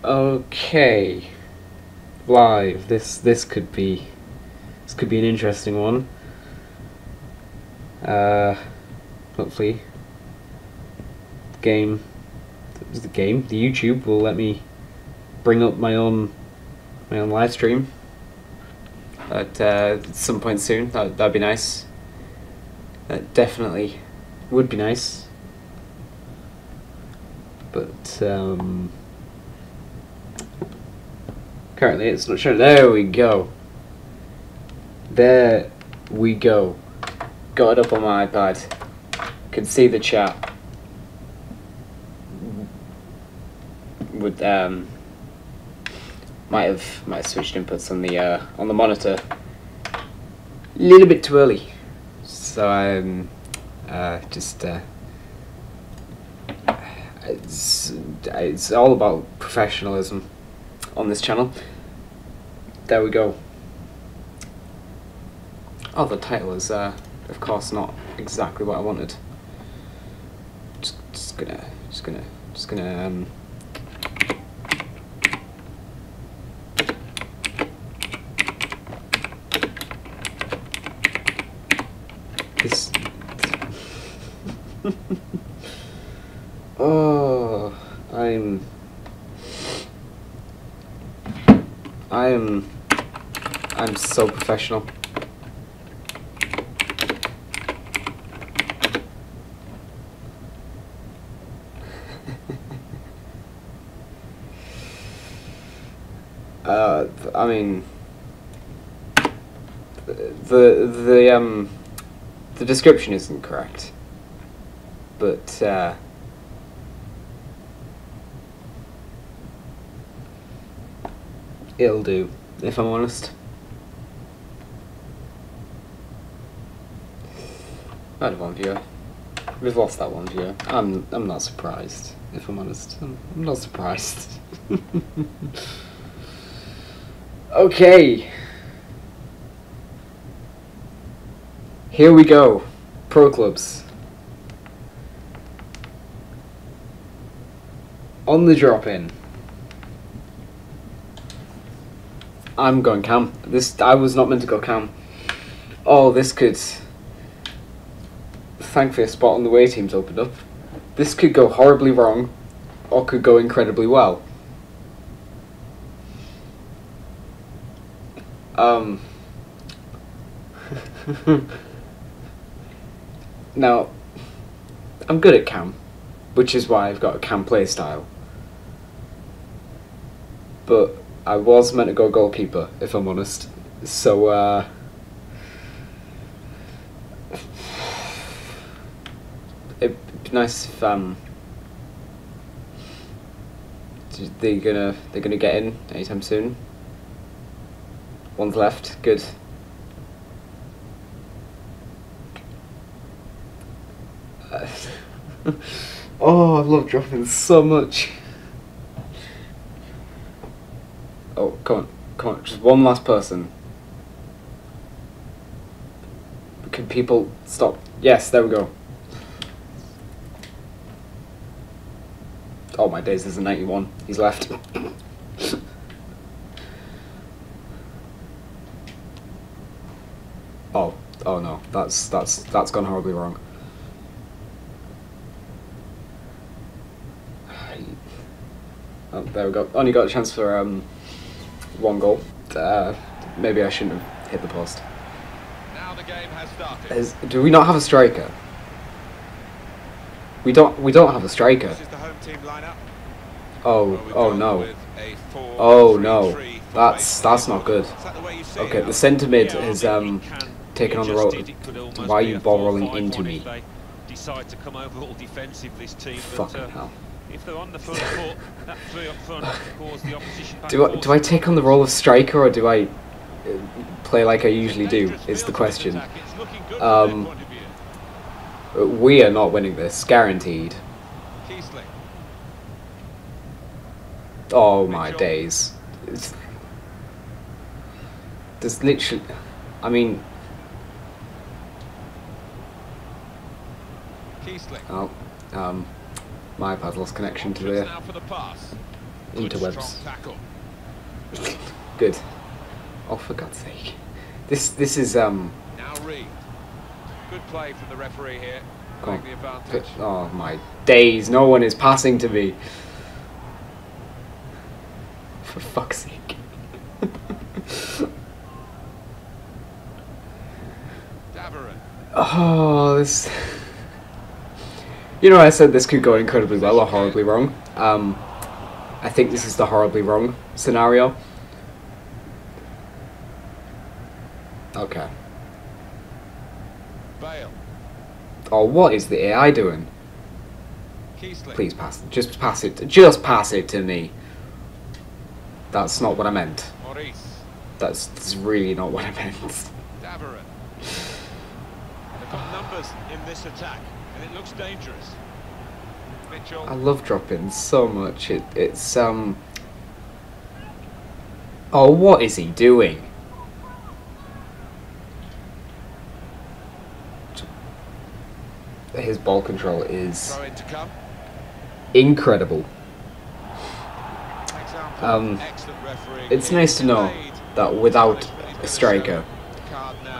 Okay, live. This could be an interesting one. Hopefully, the YouTube will let me bring up my own live stream at some point soon. That'd be nice. That definitely would be nice. But currently it's not showing. There we go. There we go. Got it up on my iPad. Can see the chat. Would might have switched inputs on the monitor a little bit too early. So I'm it's all about professionalism on this channel. There we go. Oh, the title is of course not exactly what I wanted. Just gonna this. Oh, I'm so professional. I mean, the description isn't correct, but it'll do, if I'm honest. I had one viewer. We've lost that one viewer. I'm not surprised, if I'm honest. I'm not surprised. Okay. Here we go. Pro clubs. On the drop-in. I'm going cam. I was not meant to go cam. Oh, this could... Thankfully a spot on the way team's opened up. This could go horribly wrong, or could go incredibly well. Now, I'm good at cam, which is why I've got a cam play style. But I was meant to go goalkeeper, if I'm honest. So, it'd be nice if they're gonna get in anytime soon. One's left. Good. Oh, I love dropping so much. Oh, come on, just one last person. Can people stop? Yes, there we go. Oh my days, there's a 91. He's left. Oh no, that's gone horribly wrong. Oh, there we go. Only got a chance for one goal. Maybe I shouldn't have hit the post. Now the game has started. Do we not have a striker? We don't have a striker. This is the home team lineup. Oh no. Oh no. That's not good. Okay, the centre mid has taken on the role. Why are you ball rolling into me? Decide to come over all defensive, this team. Fucking hell. If they're on the front foot, that three up front cause the opposition back. Do I take on the role of striker, or do I play like I usually do? Is the question. We are not winning this, guaranteed. Oh my days. There's literally, I mean, oh, my iPad lost connection to the interwebs. Good. Oh, for God's sake. This is Now Reed. Good play from the referee here. Come The on. advantage. Oh my days! No one is passing to me. For fuck's sake. Davarin. Oh, this. You know, I said this could go incredibly well or horribly wrong. I think this is the horribly wrong scenario. Okay. Bale. Oh, what is the AI doing? Keesley. Please pass. Just pass it. Just pass it to me. That's not what I meant. Maurice. That's really not what I meant. Davarin. They've got numbers in this attack, and it looks dangerous. Mitchell. I love drop-ins so much. It's Oh, what is he doing? His ball control is Throw in to come. incredible. Excellent refereeing. It's nice to know that without a striker,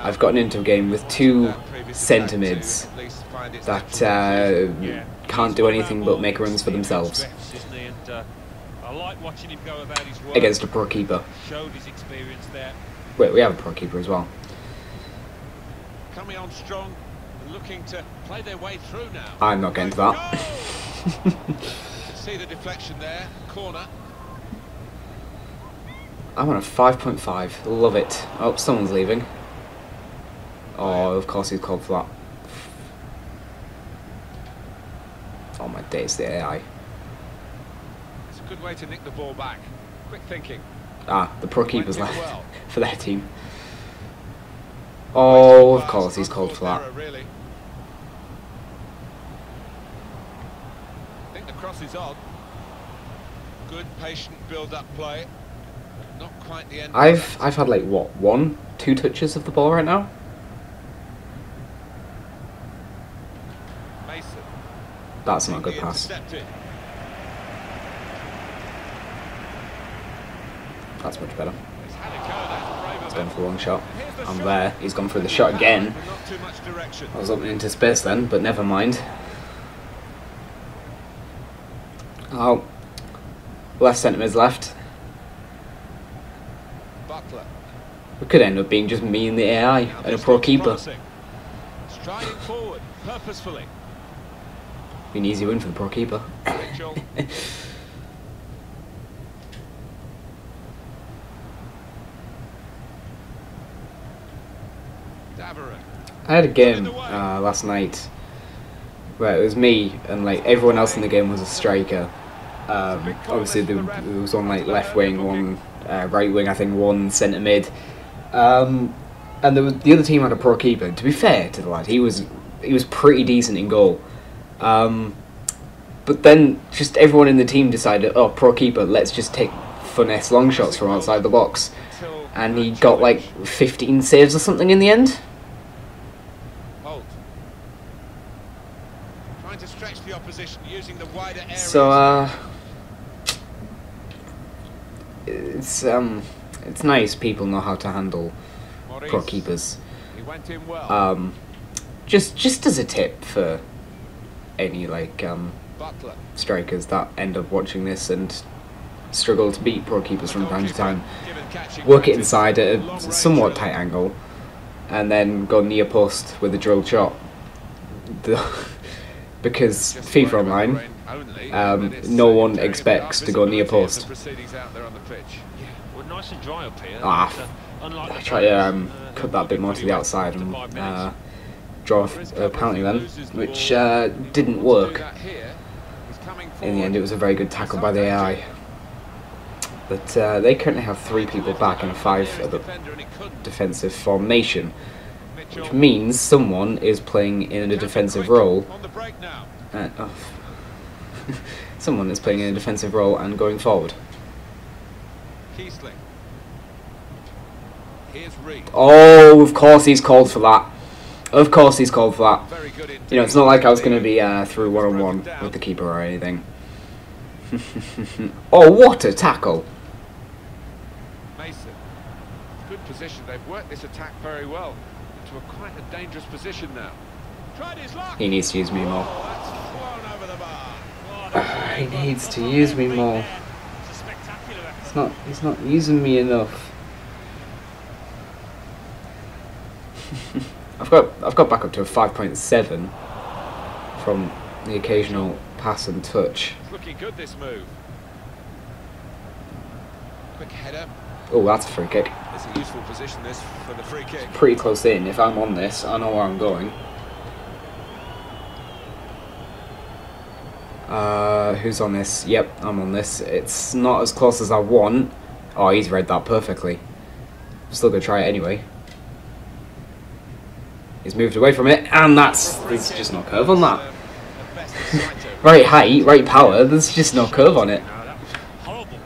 I've gotten into a game with two centre mids that can't do anything but make runs for themselves against a pro keeper. Wait, we have a pro keeper as well. Coming on strong, looking to play their way through now. I'm not getting to that. See the deflection there, corner. I'm on a 5.5. Love it. Oh, someone's leaving. Oh, of course he's called for that. Oh my days, the AI. It's a good way to nick the ball back. Quick thinking. Ah, the pro keeper's left for their team. Oh, of course he's called for that. Really. I think the cross is on. Good patient build-up play. Not quite the end. I've had like what, 1-2 touches of the ball right now. Mason. That's not a good pass. That's much better. He's gone for a long shot. I'm there. He's gone for the shot again. I was opening into space then, but never mind. Oh, left centre mid's left. Butler. We could end up being just me and the AI and a pro keeper. Striding forward purposefully. Be an easy win for the pro keeper. I had a game last night where it was me and like everyone else in the game was a striker. Obviously there was one like left wing, one right wing, I think one centre mid, and the other team had a pro keeper. To be fair to the lad, he was pretty decent in goal. But then just everyone in the team decided, oh, pro keeper, let's just take finesse long shots from outside the box, and he got like 15 saves or something in the end. Trying to stretch the opposition using the wider area. So it's nice people know how to handle pro keepers. He went in well. Just as a tip for any like Butler. strikers that end up watching this and struggle to beat pro keepers from time to time, work it inside at a somewhat tight angle and then go near post with a drilled shot. Because FIFA Online, no one expects to go near post. I try to cut that a bit more to the outside and draw a penalty then, which didn't work. In the end, it was a very good tackle by the AI. But they currently have 3 people back in a 5 defensive formation, which means someone is playing in a defensive role. Someone is playing in a defensive role and going forward. Oh, of course he's called for that. Of course he's called for that. You know, it's not like I was going to be through one-on-one with the keeper or anything. Oh, what a tackle! Mason. Good position. They've worked this attack very well into a quite a dangerous position now. Tried his luck. He needs to use me more. Oh, that's flown over the bar. He needs to use me more. It's a spectacular effort. He's not using me enough. I've got back up to a 5.7 from the occasional pass and touch. It's looking good, this move. Quick header. Oh, that's a free kick. It's a useful position, this, for the free kick. Pretty close in. If I'm on this, I know where I'm going. Who's on this? Yep, I'm on this. It's not as close as I want. Oh, he's read that perfectly. I'm still gonna try it anyway. He's moved away from it, and there's just no curve on that. Right height, right power, there's just no curve on it.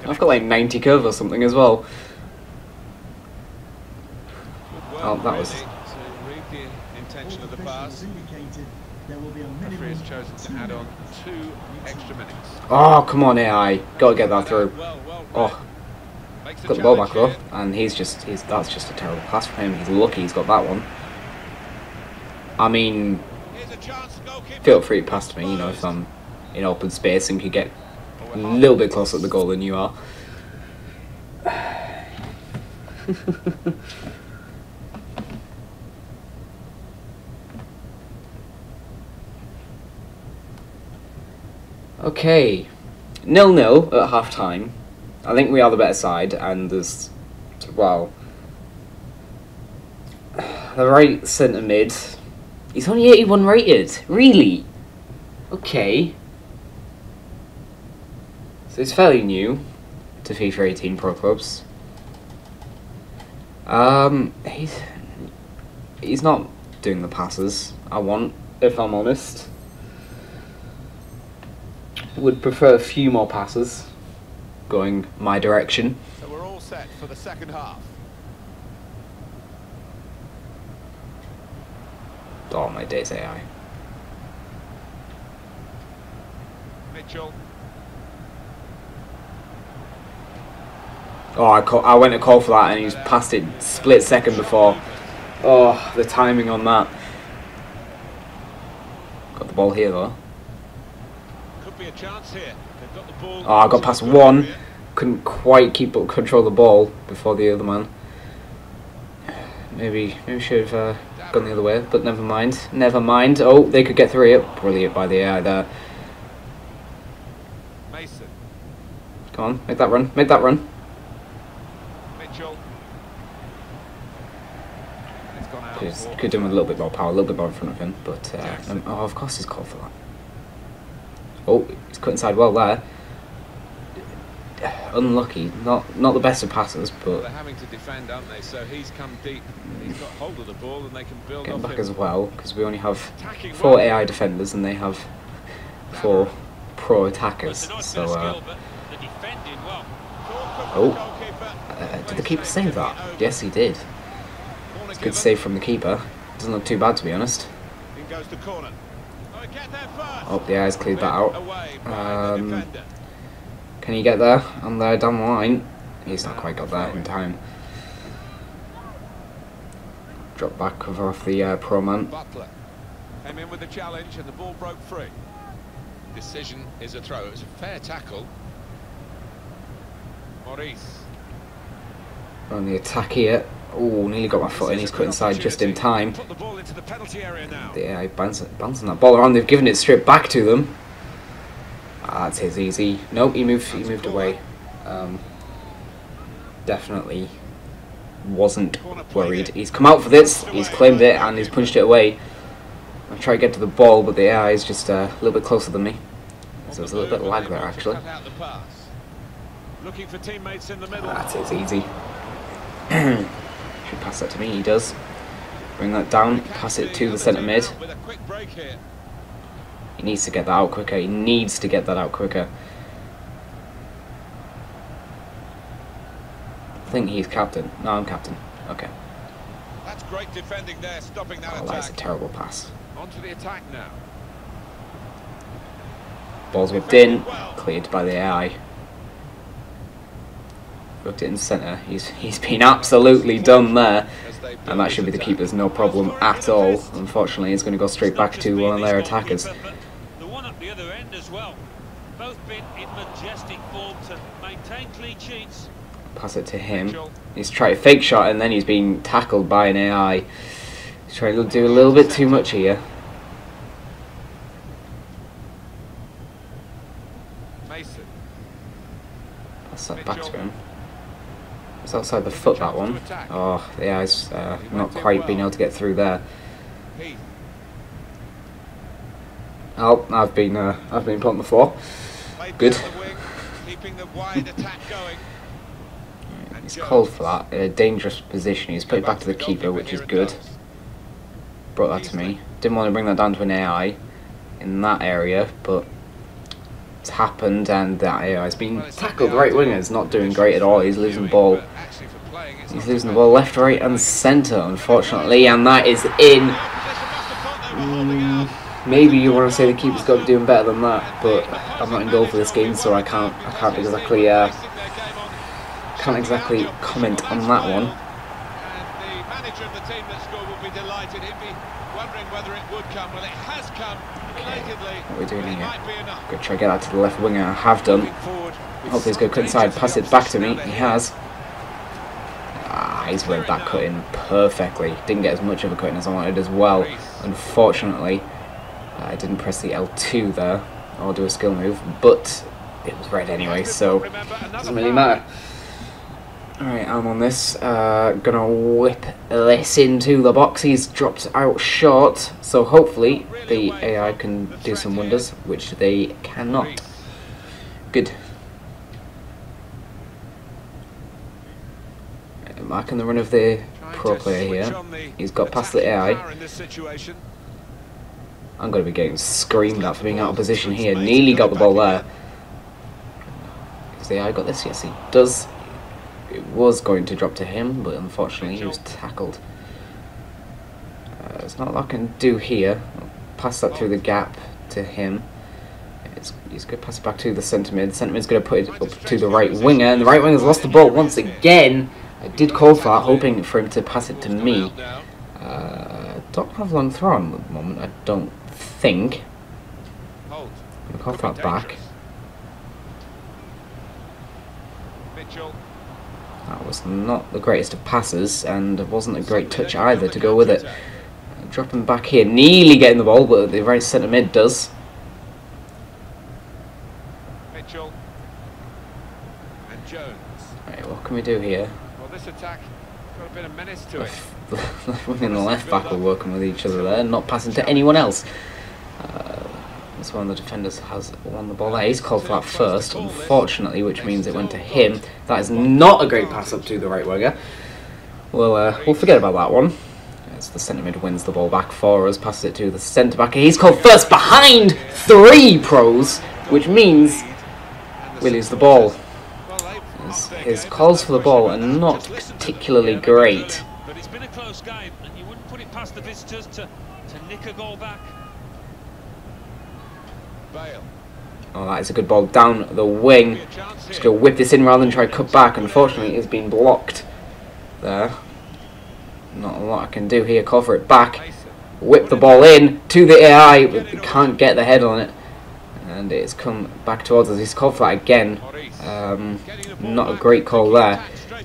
I've got like 90 curve or something as well. Oh, that was... To read the intention of the pass. The referee has chosen to add on 2 extra minutes. Oh, come on AI, gotta get that through. Well Oh, got the ball back though, and that's just a terrible pass from him. He's lucky he's got that one. I mean, feel free to pass to me, you know, if I'm in open space and could get a little bit closer to the goal than you are. Okay, 0-0 at half time. I think we are the better side, and there's, well, the right centre mid. He's only 81 rated. Really? Okay. So he's fairly new to FIFA 18 Pro Clubs. He's not doing the passes I want, if I'm honest. Would prefer a few more passes going my direction. So we're all set for the second half. Oh, my days, AI. Mitchell. Oh, I went to call for that and he's passed it split second before. Oh, the timing on that. Got the ball here though. Could be a chance here. They've got the ball. Oh, I got past one. Couldn't quite control the ball before the other man. Maybe should have gone the other way, but never mind. Never mind. Oh, they could get through it. Brilliant by the AI there. Mason. Come on, make that run. Make that run. Mitchell. It's gone out. Could have done with a little bit more power, a little bit more in front of him, but oh, of course he's called for that. Oh, he's cut inside well there. Unlucky, not the best of passes, but they're having to defend, aren't they? So he's come deep. He's got hold of the ball, and they can build getting off back him. as well because we only have Attacking 4 well. AI defenders and they have 4 pro attackers. Well, it's a So, nice skill, but the defending well. oh, did the keeper save that? Yes, he did. It's a good save from the keeper. Doesn't look too bad, to be honest. In goes the corner. Oh, the AI's cleared that out. Can he get there? And there down the line. He's not quite got there in time. Drop back, cover off the pro man. Butler came in with the challenge and the ball broke free. Decision is a throw. It was a fair tackle. Maurice. On the attack here. Oh, nearly got my foot in. He's cut inside just in time. Put the ball into the penalty area now. The AI bouncing that ball around. They've given it straight back to them. Ah, that's his easy. Nope, he moved away. Definitely wasn't worried. He's come out for this. He's claimed it and he's punched it away. I try to get to the ball, but the AI is just a little bit closer than me. So there's a little bit of lag there, actually. Looking for teammates in the middle. That's his easy. Should pass that to me. He does. Bring that down. Pass it to the centre mid. With a quick break here. He needs to get that out quicker. He needs to get that out quicker. I think he's captain. No, I'm captain. Okay. That's great defending there, stopping that attack. That's a terrible pass. On to the attack now. Ball's whipped in. cleared by the AI. Looked it in centre. He's been absolutely done there, and that should be the keeper's no problem at all. Unfortunately, he's going to go straight back to one of their attackers. The one up the other end as well. Both been in majestic form to maintain clean sheets. Pass it to him. He's trying a fake shot, and then he's being tackled by an AI. He's trying to do a little bit too much here. Mason. Pass that back to him. It's outside the foot, that one. Oh, the AI's not quite been able to get through there. Oh, I've been put on the floor. Good. He's called for that. In a dangerous position. He's put it back to the keeper, which is good. Brought that to me. Didn't want to bring that down to an AI in that area, but it's happened, and that AI has been tackled. The right winger is not doing great at all. He's losing the ball. He's losing the ball left, right, and centre, unfortunately, and that is in. Maybe you want to say the keeper's got to be doing better than that, but I'm not in goal for this game, so I can't exactly comment on that one. The manager of the team that scored will be delighted. He'd be wondering whether it would come. Well, it has come. What are we doing here? Go try to get that to the left winger. I have done. Hopefully he's going to cut inside, pass it back to me. He has. Ah, he's read that cut in perfectly. Didn't get as much of a cut in as I wanted as well. Unfortunately, I didn't press the L2 there or do a skill move, but it was red anyway, so it doesn't really matter. Alright, I'm on this. Gonna whip this into the box. He's dropped out short, so hopefully the AI can do some wonders, which they cannot. Good. Marking the run of the pro player here. He's got past the AI. I'm going to be getting screamed at for being out of position here. Nearly got the ball there. Has the AI got this? Yes, he does. It was going to drop to him, but unfortunately he was tackled. There's not a lot I can do here. I'll pass that through the gap to him. He's going to pass it back to the centre mid. Centre mid's going to put it up to the right winger, and the right winger's lost the ball once again. I did call for that, hoping for him to pass it to me. Don't have long throw on at the moment, I don't think. I'm going to call for that back. That was not the greatest of passes, and it wasn't a great touch either to go with it. Dropping back here, nearly getting the ball, but the right centre mid does. Mitchell and Jones. Right, what can we do here? Well, this attack got a bit of menace to it. Left wing and the left back are working with each other there, not passing to anyone else. That's one of the defenders has won the ball there. He's called for that first, unfortunately, which means it went to him. That is not a great pass up to the right winger. We'll forget about that one. As the centre mid wins the ball back for us, passes it to the centre back. He's called first behind 3 pros, which means we lose the ball. His calls for the ball are not particularly great. But it's been a close game, and you wouldn't put it past the visitors to nick a goal back. Oh, that is a good ball down the wing. Just going to whip this in rather than try to cut back. Unfortunately, it's been blocked there. Not a lot I can do here. Call for it back. Whip the ball in to the AI, but can't get the head on it. And it's come back towards us. He's called for that again. Not a great call there,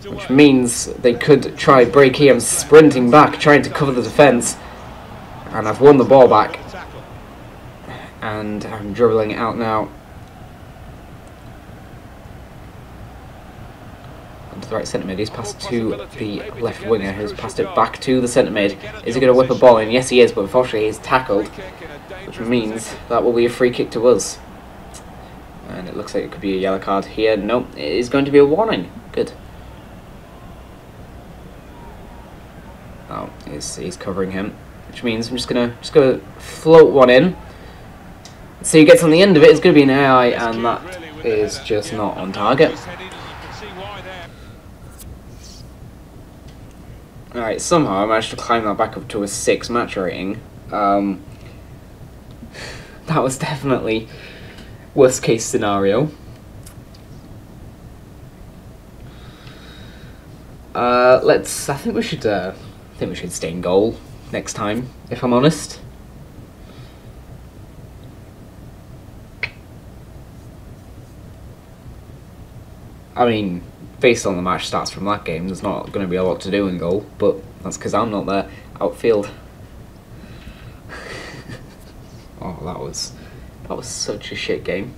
which means they could try break here. I'm sprinting back, trying to cover the defence, and I've won the ball back. And I'm dribbling it out now. Onto the right centre mid. He's passed to the left winger, who's passed it back to the centre mid. Is he going to whip a ball in? Yes, he is, but unfortunately he's tackled, which means that will be a free kick to us. And it looks like it could be a yellow card here. Nope, it is going to be a warning. Good. Oh, he's covering him, which means I'm just gonna float one in. So he gets on the end of it. It's going to be an AI, and that is just not on target. Alright, somehow I managed to climb that back up to a 6 match rating. That was definitely worst case scenario. I think we should stay in goal next time, if I'm honest. I mean, based on the match stats from that game, there's not going to be a lot to do in goal, but that's because I'm not there. Outfield. Oh, that was such a shit game.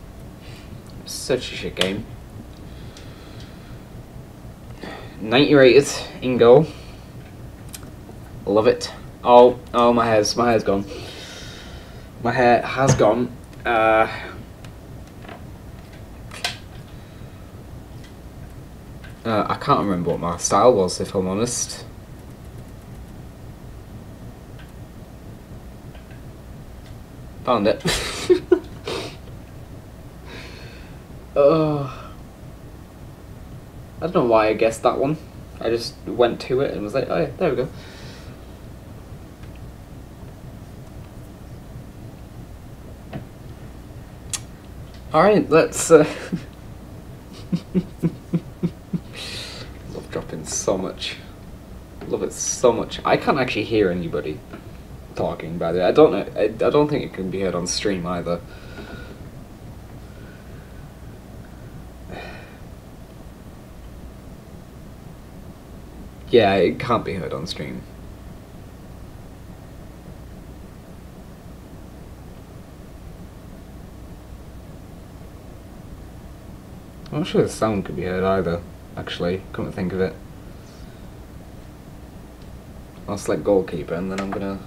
Such a shit game. 90 rated in goal. Love it. Oh, my hair's gone. My hair has gone. I can't remember what my style was, if I'm honest. Found it. I don't know why I guessed that one. I just went to it and was like, oh yeah, there we go. Alright, let's... Love dropping so much. Love it so much. I can't actually hear anybody talking, by the way. I don't know. I don't think it can be heard on stream either. Yeah, it can't be heard on stream. I'm not sure the sound could be heard either, actually, come to think of it. I'll select goalkeeper and then I'm gonna...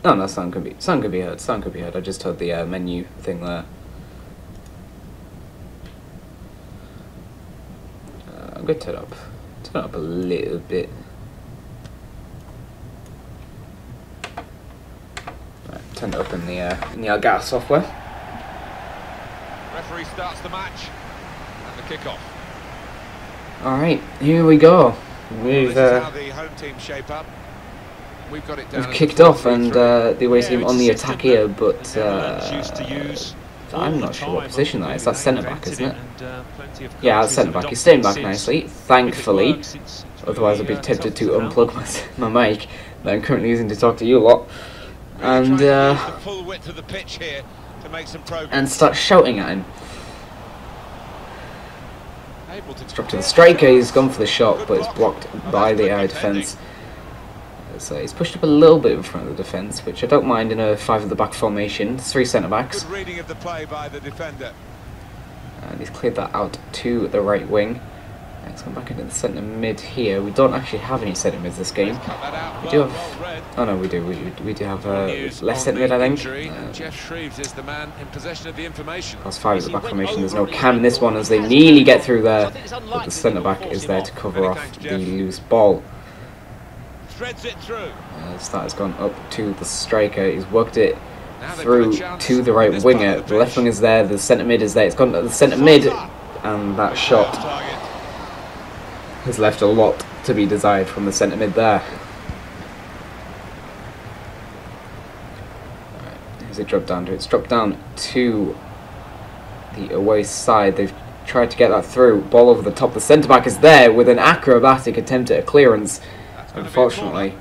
Oh no, sound could be heard, sound could be heard. I just heard the menu thing there. I'm gonna turn it up a little bit. Right, turn it up in the Elgato software. Referee starts the match and the kick-off. All right, here we go. We've This is how the home team shape up. We've got it down. We've kicked off, and the away team on the attack here, but I'm not sure what position that is. That's centre back, isn't it? Yeah, that's centre back. He's staying back nicely, thankfully. Otherwise, I'd be tempted to unplug my mic that I'm currently using to talk to you a lot, and start shouting at him. It's dropped to the striker. He's gone for the shot, but it's blocked by the area defence. So he's pushed up a little bit in front of the defence, which I don't mind in a 5 at the back formation. It's 3 centre backs. Good reading of the play by the defender. And he's cleared that out to the right wing. And he's gone back into the centre mid here. We don't actually have any centre mids this game. We do have. Oh no, we do. We do have left centre mid, I think. Jeff Shreves is the man in possession of the information. That's 5 at the back formation. There's no cam in this one as they nearly get through there, but the centre back is there to cover off the loose ball. Threads it through. That has gone up to the striker. He's worked it through to the right winger. The left wing is there. The centre mid is there. It's gone to the centre mid, and that shot has left a lot to be desired from the centre mid there. Who's it dropped down to? It's dropped down to the away side. They've tried to get that through. Ball over the top. The centre back is there with an acrobatic attempt at a clearance. Unfortunately,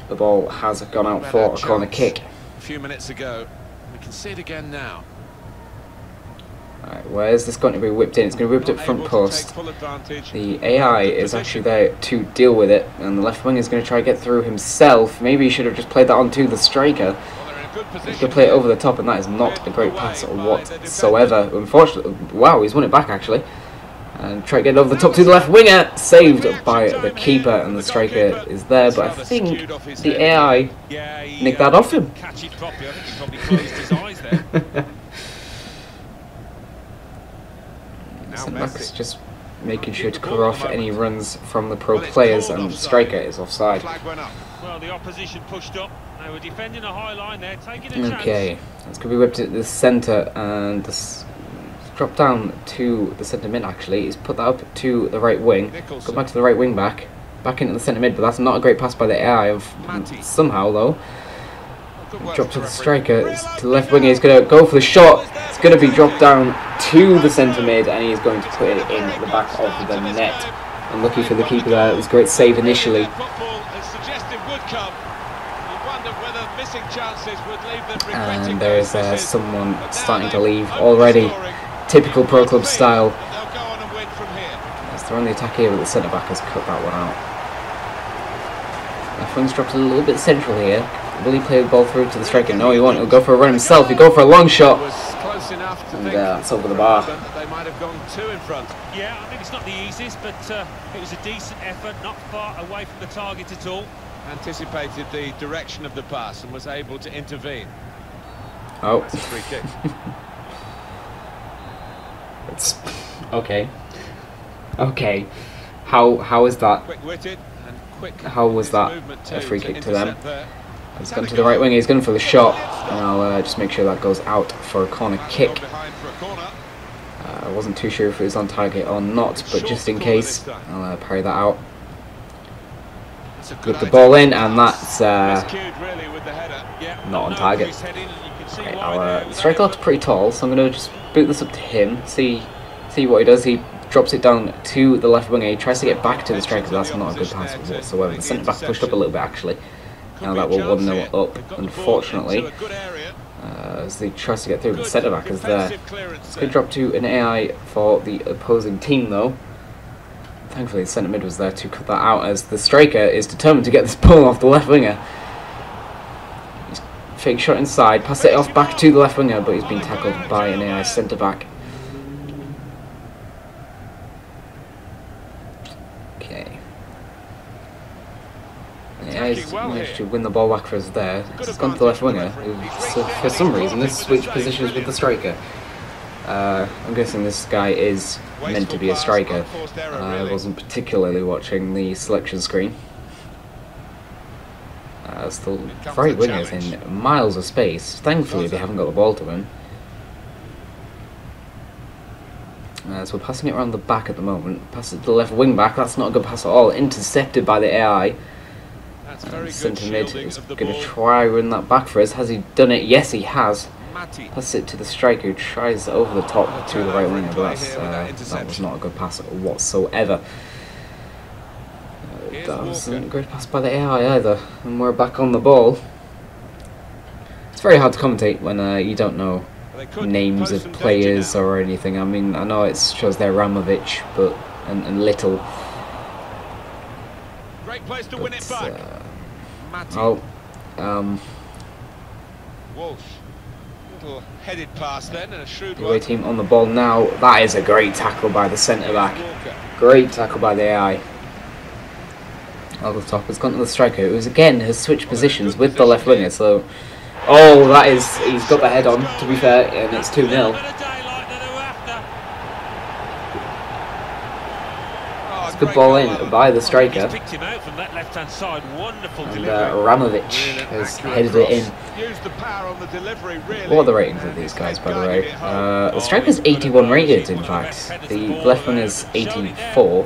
the ball has gone out for a corner kick. A few minutes ago, we can see it again now. Alright, where is this going to be whipped in? It's going to be whipped at front post. The AI is actually there to deal with it, and the left wing is going to try to get through himself. Maybe he should have just played that onto the striker. He's going to play it over the top, and that is not a great pass whatsoever. Unfortunately, wow, he's won it back actually. And try to get it over the top to the left winger, saved by the keeper, and the striker is there, but I think the AI nicked that off him. Centre-back's just making sure to cover off any runs from the pro players, and the striker is offside. Well, the opposition pushed up. They were defending a high line there, taking a chance. Okay, it's going to be whipped at the centre, and this dropped down to the centre mid actually. He's put that up to the right wing. Go back to the right wing back. back into the centre mid, but that's not a great pass by the AI of somehow though. Drop to the striker, it's to the left winger, he's going to go for the shot, it's going to be dropped down to the centre mid and he's going to put it in the back of the net. Unlucky for the keeper there, it was a great save initially. And there is someone starting to leave already, typical pro club style. As they're on the attack here, but the centre back has cut that one out. Left wing's dropped a little bit central here. Will he play the ball through to the striker? No, he won't. He'll go for a run himself. He'll go for a long shot. And it's over the bar. Yeah, I mean, it's not the easiest, but it was a decent effort, not far away from the target at all. Anticipated the direction of the pass and was able to intervene. Oh. That's a free kick. It's okay. Okay. How is that? Quick-witted and quick. How was that a free kick to them? He's gone to the right wing. He's going for the shot, and I'll just make sure that goes out for a corner kick. I wasn't too sure if it was on target or not, but just in case, I'll parry that out. Get the ball in, and that's not on target. Okay, the striker looks pretty tall, so I'm going to just boot this up to him, see what he does. He drops it down to the left winger. He tries to get back to the striker, but that's not a good pass whatsoever. The centre back pushed up a little bit actually. Now that we're 1-0 up, unfortunately, as he tries to get through. The centre back is there. It's going to drop to an AI for the opposing team though. Thankfully the centre mid was there to cut that out, as the striker is determined to get this ball off the left winger. He's fake shot inside, pass it off back to the left winger, but he's been tackled by an AI centre back. Okay. AI's managed to win the ball back for us there. It's gone to the left winger, who for some reason has switched positions with the striker. I'm guessing this guy is meant to be a striker. I wasn't particularly watching the selection screen. Still, right wingers in miles of space. Thankfully they haven't got the ball to him. So we're passing it around the back at the moment. Pass it to the left wing back. That's not a good pass at all. Intercepted by the AI. Centre mid is going to try run that back for us. Has he done it? Yes, he has. Pass it to the striker, who tries over the top to the right winger, but that was not a good pass whatsoever. That wasn't a great pass by the AI either, and we're back on the ball. It's very hard to commentate when you don't know names of players or anything. I mean, I know it shows there Ramovic, but and Little. Great place to win it back. Walsh. Little headed pass then, and a shrewd away team on the ball now. That is a great tackle by the centre back. Great tackle by the AI. Over the top has gone to the striker, who again has switched positions with the left winger. So, oh, that is, he's got the head on, to be fair, and it's 2-0. Good ball in by the striker, and Ramovic has headed it in. What are the ratings of these guys, by the way? The striker's 81 rated, in fact. The left one is 84.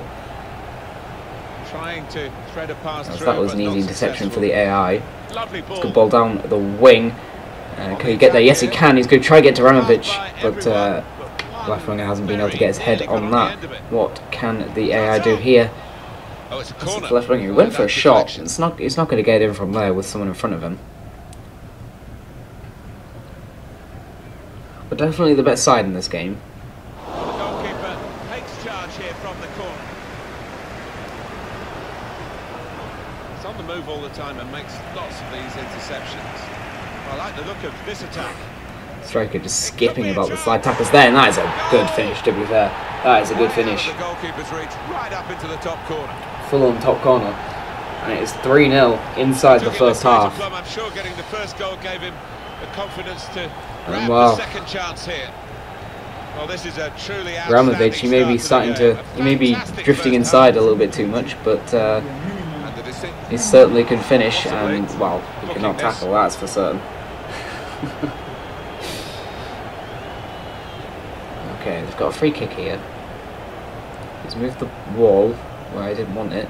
So that was an easy interception for the AI. It's a good ball down the wing. Can he get there? Yes, he can. He's going to try to get to Ramovic, but left winger hasn't been able to get his head on that. What can the AI do here? It's the left winger. He went for a shot. He's not going to get in from there with someone in front of him. But definitely the best side in this game. The goalkeeper takes charge here from the corner. It's on the move all the time and makes lots of these interceptions. I like the look of this attack. Striker just skipping about the slide tackles there, and that is a good finish, to be fair. That is a good finish. The goalkeeper's reach right up into the top corner. Full on top corner. And it is 3-0 inside the first half. I'm sure getting the first goal gave him the confidence to grab the second chance here. Well, this is a truly Ramovic, he may be starting to, he may be drifting inside a little bit too much, but he certainly can finish, and well, he cannot tackle, that's for certain. Okay, they've got a free kick here. He's moved the wall where I didn't want it.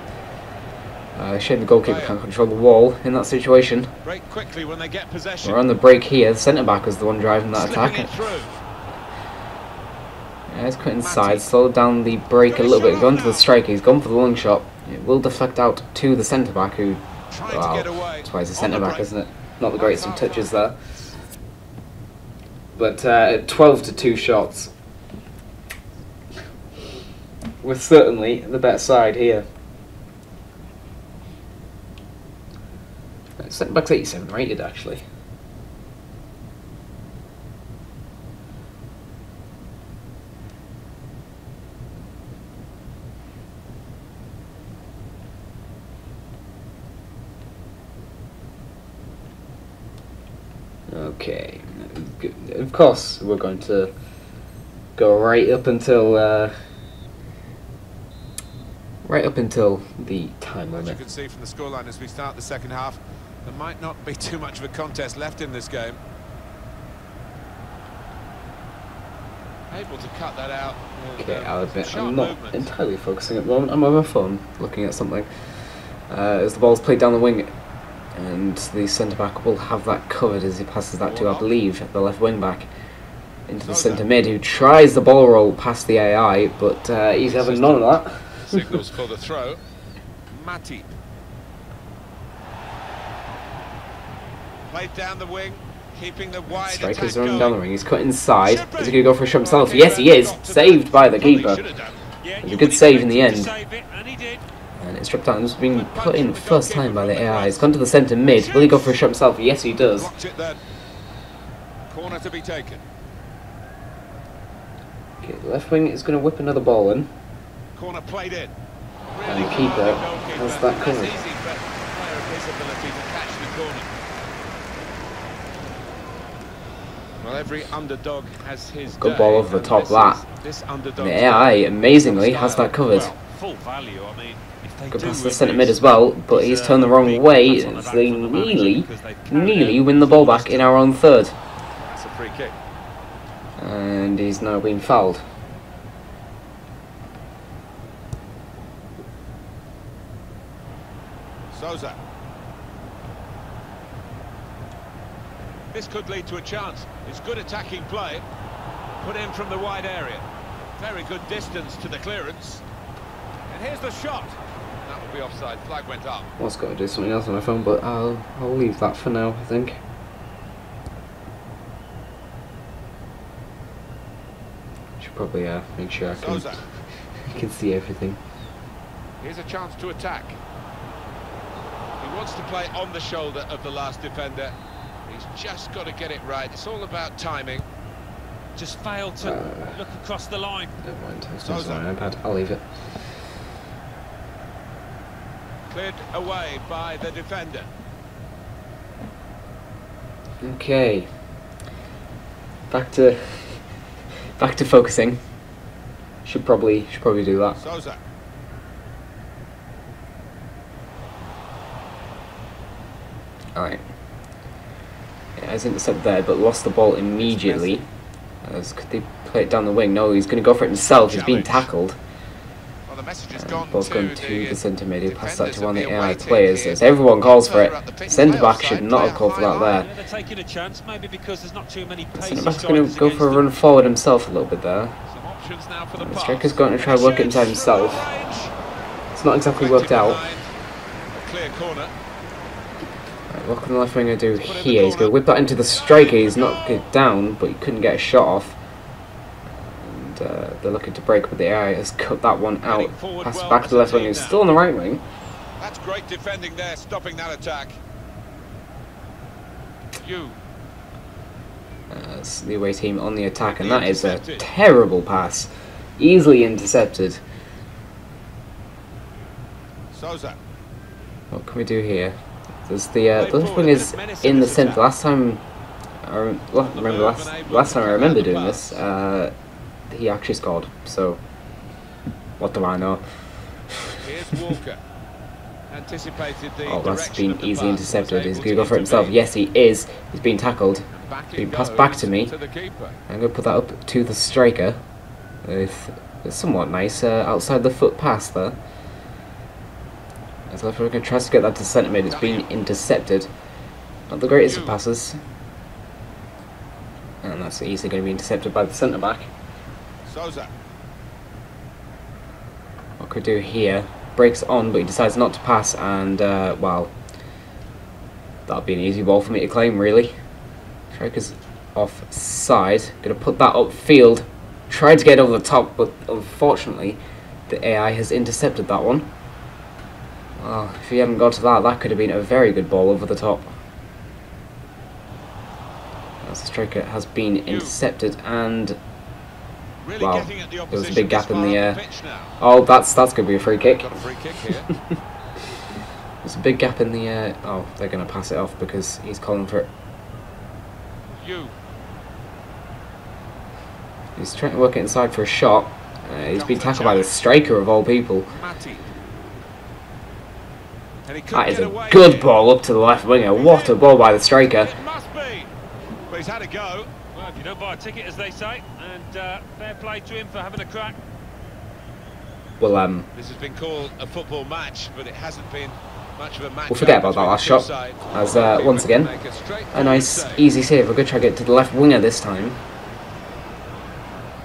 Shame the goalkeeper can't control the wall in that situation. Break quickly when they get possession. We're on the break here. The centre-back was the one driving that attack. Yeah, he's cut inside, slowed down the break a little bit, gone to the striker, he's gone for the long shot. It will deflect out to the centre-back who, well, that's why he's a centre-back, isn't it? Not the greatest of touches there. But 12-2 shots. We're certainly the better side here. Centre-back's 87 rated actually. Okay, of course we're going to go right up until the time limit. As you can see from the scoreline as we start the second half, there might not be too much of a contest left in this game. Able to cut that out. Okay, I'll admit I'm not entirely focusing at the moment. I'm on my phone looking at something. As the ball's played down the wing, and the centre-back will have that covered as he passes that to, I believe, the left wing-back into the centre-mid, who tries the ball roll past the AI, but he's having none of that. Signals for the throw. Matip. Played down the wing, keeping the wide Striker's attack running going. down the ring, he's cut inside. Is he going to go for a shot himself? Yes, he is! Saved by the keeper. It was a good save in the end. And it's stripped out and it's been put in first time by the AI. He's gone to the centre mid. Will he go for a shot himself? Yes, he does. Corner to be taken. Okay, the left wing is going to whip another ball in. Corner played in. And the keeper has that covered. Easy for a player of his ability to catch the corner. Well, every underdog has his Good day, ball over the top that. this And underdog. the AI amazingly has that covered. Well, full value. I mean, if they Good do past the win centre this, mid as well, but he's turned the wrong way as they nearly win the ball back in our own third. That's a free kick. And he's now been fouled. Souza. This could lead to a chance. It's good attacking play. Put in from the wide area. Very good distance to the clearance. And here's the shot. That will be offside. Flag went up. I was going to do something else on my phone, but I'll leave that for now, I think. Should probably make sure I can see everything. Here's a chance to attack. He wants to play on the shoulder of the last defender. He's just got to get it right. It's all about timing. just failed to look across the line. Never mind, it's not on my iPad. I'll leave it. Cleared away by the defender. Okay. Back to focusing. Should probably do that. Souza. Alright. Yeah, has intercepted there, but lost the ball immediately. Could they play it down the wing? No, he's going to go for it himself. He's been tackled. Well, the message has gone Ball's gone to to the centre mid. He'll pass that to one of the away AI team players. here. As everyone calls for it. The Centre back should not have called for that there. Yeah, they're taking a chance, maybe because there's not too many pacey Centre back's going to go strikers for a run against forward himself a little bit there. Some options now for the pass. Striker's going to try to work it inside himself. It's not exactly worked out. A clear corner. Right, what can the left winger do here? He's going to whip that into the striker. He's knocked it down, but he couldn't get a shot off. And they're looking to break, but the AI has cut that one out. Pass back to the left wing. He's still on the right wing. That's great defending there, stopping that attack. It's the away team on the attack, and that is a terrible pass. Easily intercepted. Souza. What can we do here? There's the left wing is in the centre. Last time I last time I remember doing this, he actually scored. So what do I know? Here's Walker. Anticipated the Oh, that's direction been of the easily pass, intercepted. was He's able going to go for to himself. intervene. Yes, he is. He's been tackled. Back He he passed back goes to me. the keeper. I'm going to put that up to the striker with a somewhat nice outside the foot pass there. As left winger tries to get that to centre mid, it's been intercepted. Not the greatest of passes. And that's easily going to be intercepted by the centre back. Souza. What could we do here? Breaks on, but he decides not to pass, and well, that'll be an easy ball for me to claim, really. Striker's offside. Going to put that upfield. Tried to get over the top, but unfortunately, the AI has intercepted that one. Well, if he hadn't got to that, that could have been a very good ball over the top. As the striker has been intercepted, and Really wow, getting at the there was a opposition big gap this in far the up pitch now. oh, that's going to be a free kick. Got a free kick here. There's a big gap in the oh, they're going to pass it off because he's calling for it. He's trying to work it inside for a shot. He's been tackled by the striker of all people. That is a good ball up to the left winger. What a ball by the striker. It must be. But he's had a go. Well, if you don't buy a ticket, as they say, and fair play to him for having a crack. Well, This has been called a football match, but it hasn't been much of a match. we'll forget about that last shot. As once again, a nice easy save. We're going to try to get to the left winger this time.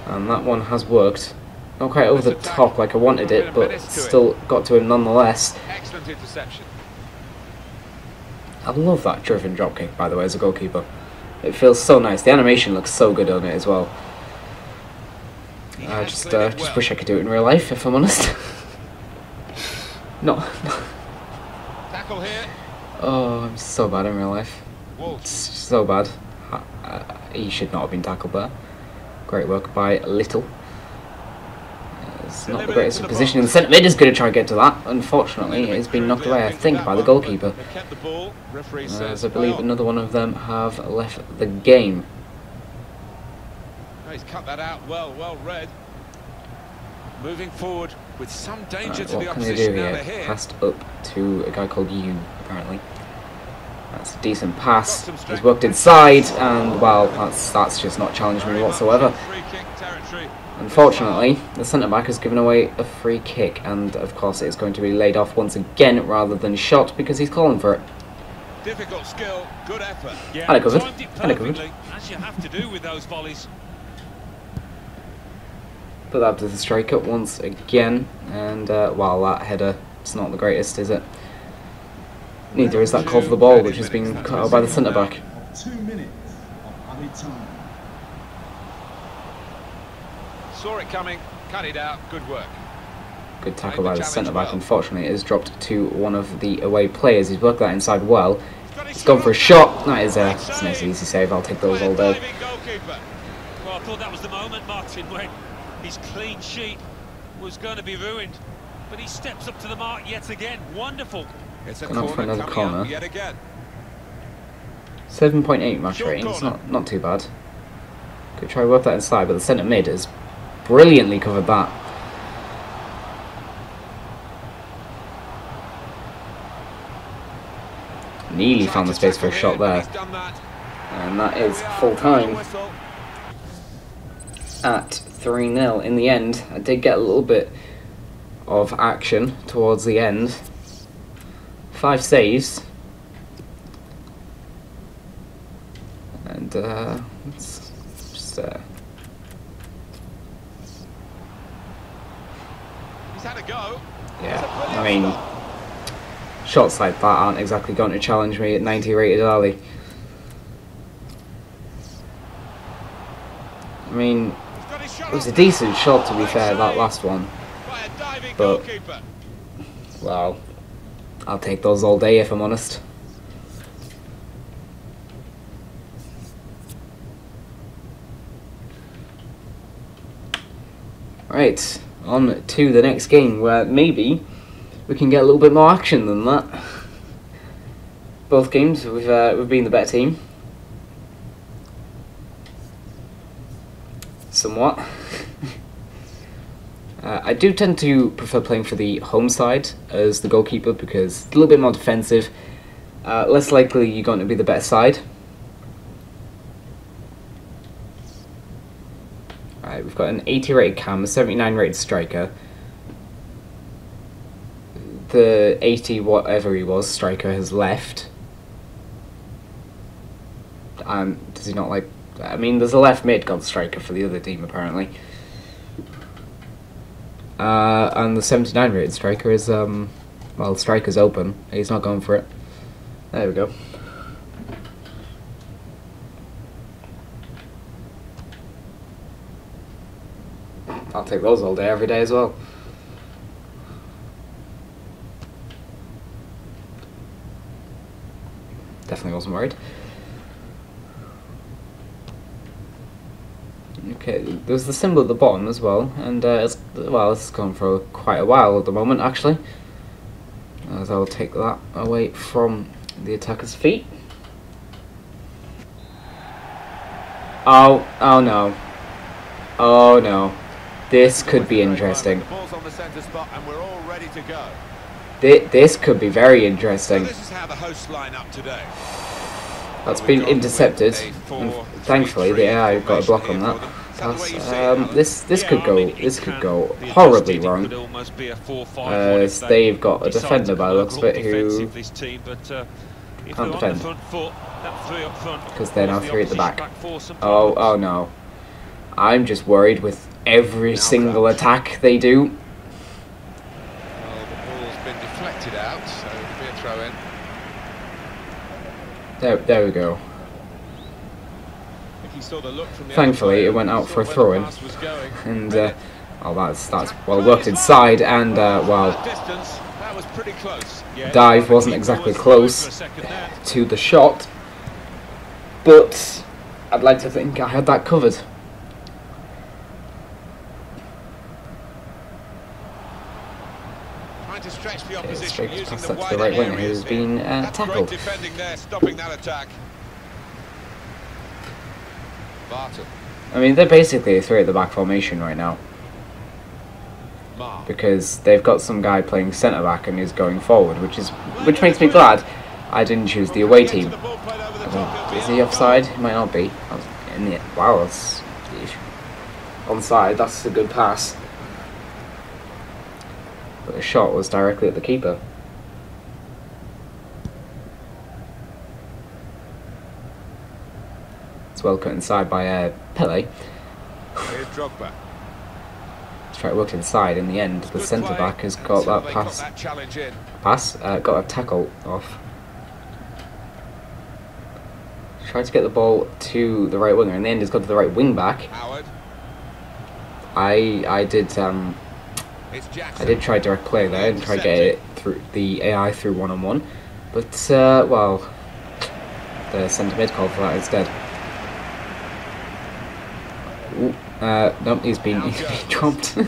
And that one has worked. Not quite over the top like I wanted it, but still got to him nonetheless. Excellent interception. I love that driven dropkick, by the way, as a goalkeeper. It feels so nice. The animation looks so good on it as well. I just wish I could do it in real life, if I'm honest. No. Tackle here. Oh, I'm so bad in real life. Walsh. So bad. He should not have been tackled there. Great work by Little. It's not the greatest position in the centre mid is going to try and get to that. Unfortunately, it has been knocked away, I think, by the goalkeeper. As I believe another one of them have left the game. He's cut that out well read. Moving forward with some danger to the What can they opposition. do Now here? they're here. Passed up to a guy called Yu, apparently. That's a decent pass. He's worked inside, and well, that's just not challenging me whatsoever. Free kick territory. Unfortunately, the centre-back has given away a free kick, and of course it's going to be laid off once again rather than shot because he's calling for it. Difficult skill, good effort. Yeah, Had it covered. timed it Had it covered. perfectly, as you have to do with those volleys. Put that to the striker once again, and well, that header, it's not the greatest, is it? Neither is that call for the ball, which has been cut out by the centre-back. 2 minutes of added time. Saw it coming, cut it out, good work. Good tackle by the centre-back. Unfortunately, it has dropped to one of the away players. He's worked that inside well. He's gone for a shot. That is a nice easy save. I'll take those all day. Well, I thought that was the moment, Martin, when his clean sheet was going to be ruined. But he steps up to the mark yet again. Wonderful. It's a Gone up for corner another coming up corner. yet again. 7.8 match rating. It's not too bad. Could try to work that inside, but the centre mid has brilliantly covered that. Nearly found the space for a shot there. And that is full time at 3-0. In the end, I did get a little bit of action towards the end. 5 saves. And let's just He's had a go. yeah, I mean, shots like that aren't exactly going to challenge me at 90 rated, are they? I mean, it was a decent shot, to be fair, that last one. But, well, I'll take those all day if I'm honest. Right, on to the next game where maybe we can get a little bit more action than that. Both games we've been the better team. Somewhat. I do tend to prefer playing for the home side as the goalkeeper because it's a little bit more defensive. Less likely you're going to be the better side. Alright, we've got an 80 rated cam, a 79 rated striker. the 80 whatever he was striker has left. Does he not like? I mean, there's a left mid god striker for the other team apparently. And the 79 rated striker is well, striker's open. He's not going for it. There we go. I'll take those all day, every day as well. Definitely wasn't worried. Okay, there's the symbol at the bottom as well, and it's gone for quite a while at the moment actually. As I'll take that away from the attacker's feet. Oh no. Oh no. This could be interesting. This could be very interesting. That's been intercepted, and thankfully the AI got a block on that. This could go horribly wrong. As they've got a defender by the looks of it who can't defend because they're now 3 at the back. Oh no! I'm just worried with every single attack they do. Well, the ball's been deflected out, so it'll be a throw-in. There we go. Thankfully, it went out for a throw-in, and oh, that's well worked inside, and well, dive wasn't exactly close to the shot, but I'd like to think I had that covered. Okay, straight past that to the right winger who's been tackled. I mean, they're basically a 3 at the back formation right now, because they've got some guy playing centre back and is going forward, which makes me glad I didn't choose the away team. Is he offside? He might not be. Wow, that's onside. That's a good pass. But the shot was directly at the keeper. It's well cut inside by Pele. Here's Drogba. Let's try to work inside. In the end, the centre back has got that pass. Got a tackle off. Tried to get the ball to the right winger. In the end, it's got to the right wing back. I did try direct play there and try to get it through the AI through one-on-one, but well, the centre mid called for that instead. Ooh, nope, he's been dropped. And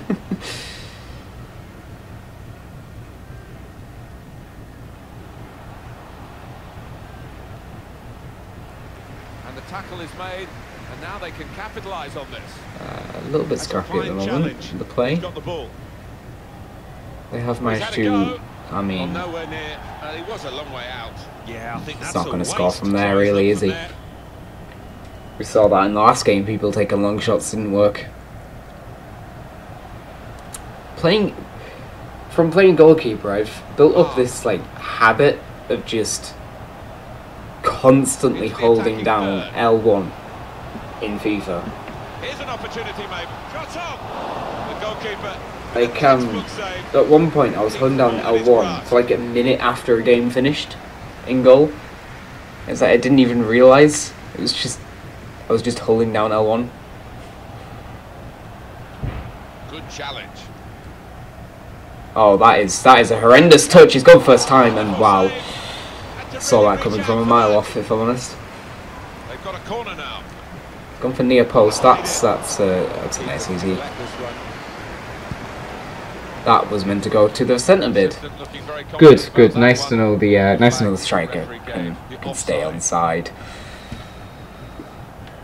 the tackle is made, and now they can capitalise on this. A little bit scrappy at the moment, the play. They have managed to, I mean, he was a long way out. Yeah, I think he's not going to score from there really, is he? We saw that in the last game, people taking long shots didn't work. Playing goalkeeper, I've built up this like habit of just constantly holding down L1 in FIFA. Here's an opportunity, mate. Shot up. The goalkeeper. Like, at one point I was holding down L1 for like a minute after a game finished in goal. It's like I didn't even realise. It was just, I was just holding down L1. Good challenge. Oh, that is a horrendous touch. He's gone first time, and wow, saw that coming from a mile off, if I'm honest. They've got a corner now. Gone for near post. That's a nice easy. That was meant to go to the centre mid. Good. Nice to know the striker can stay on side.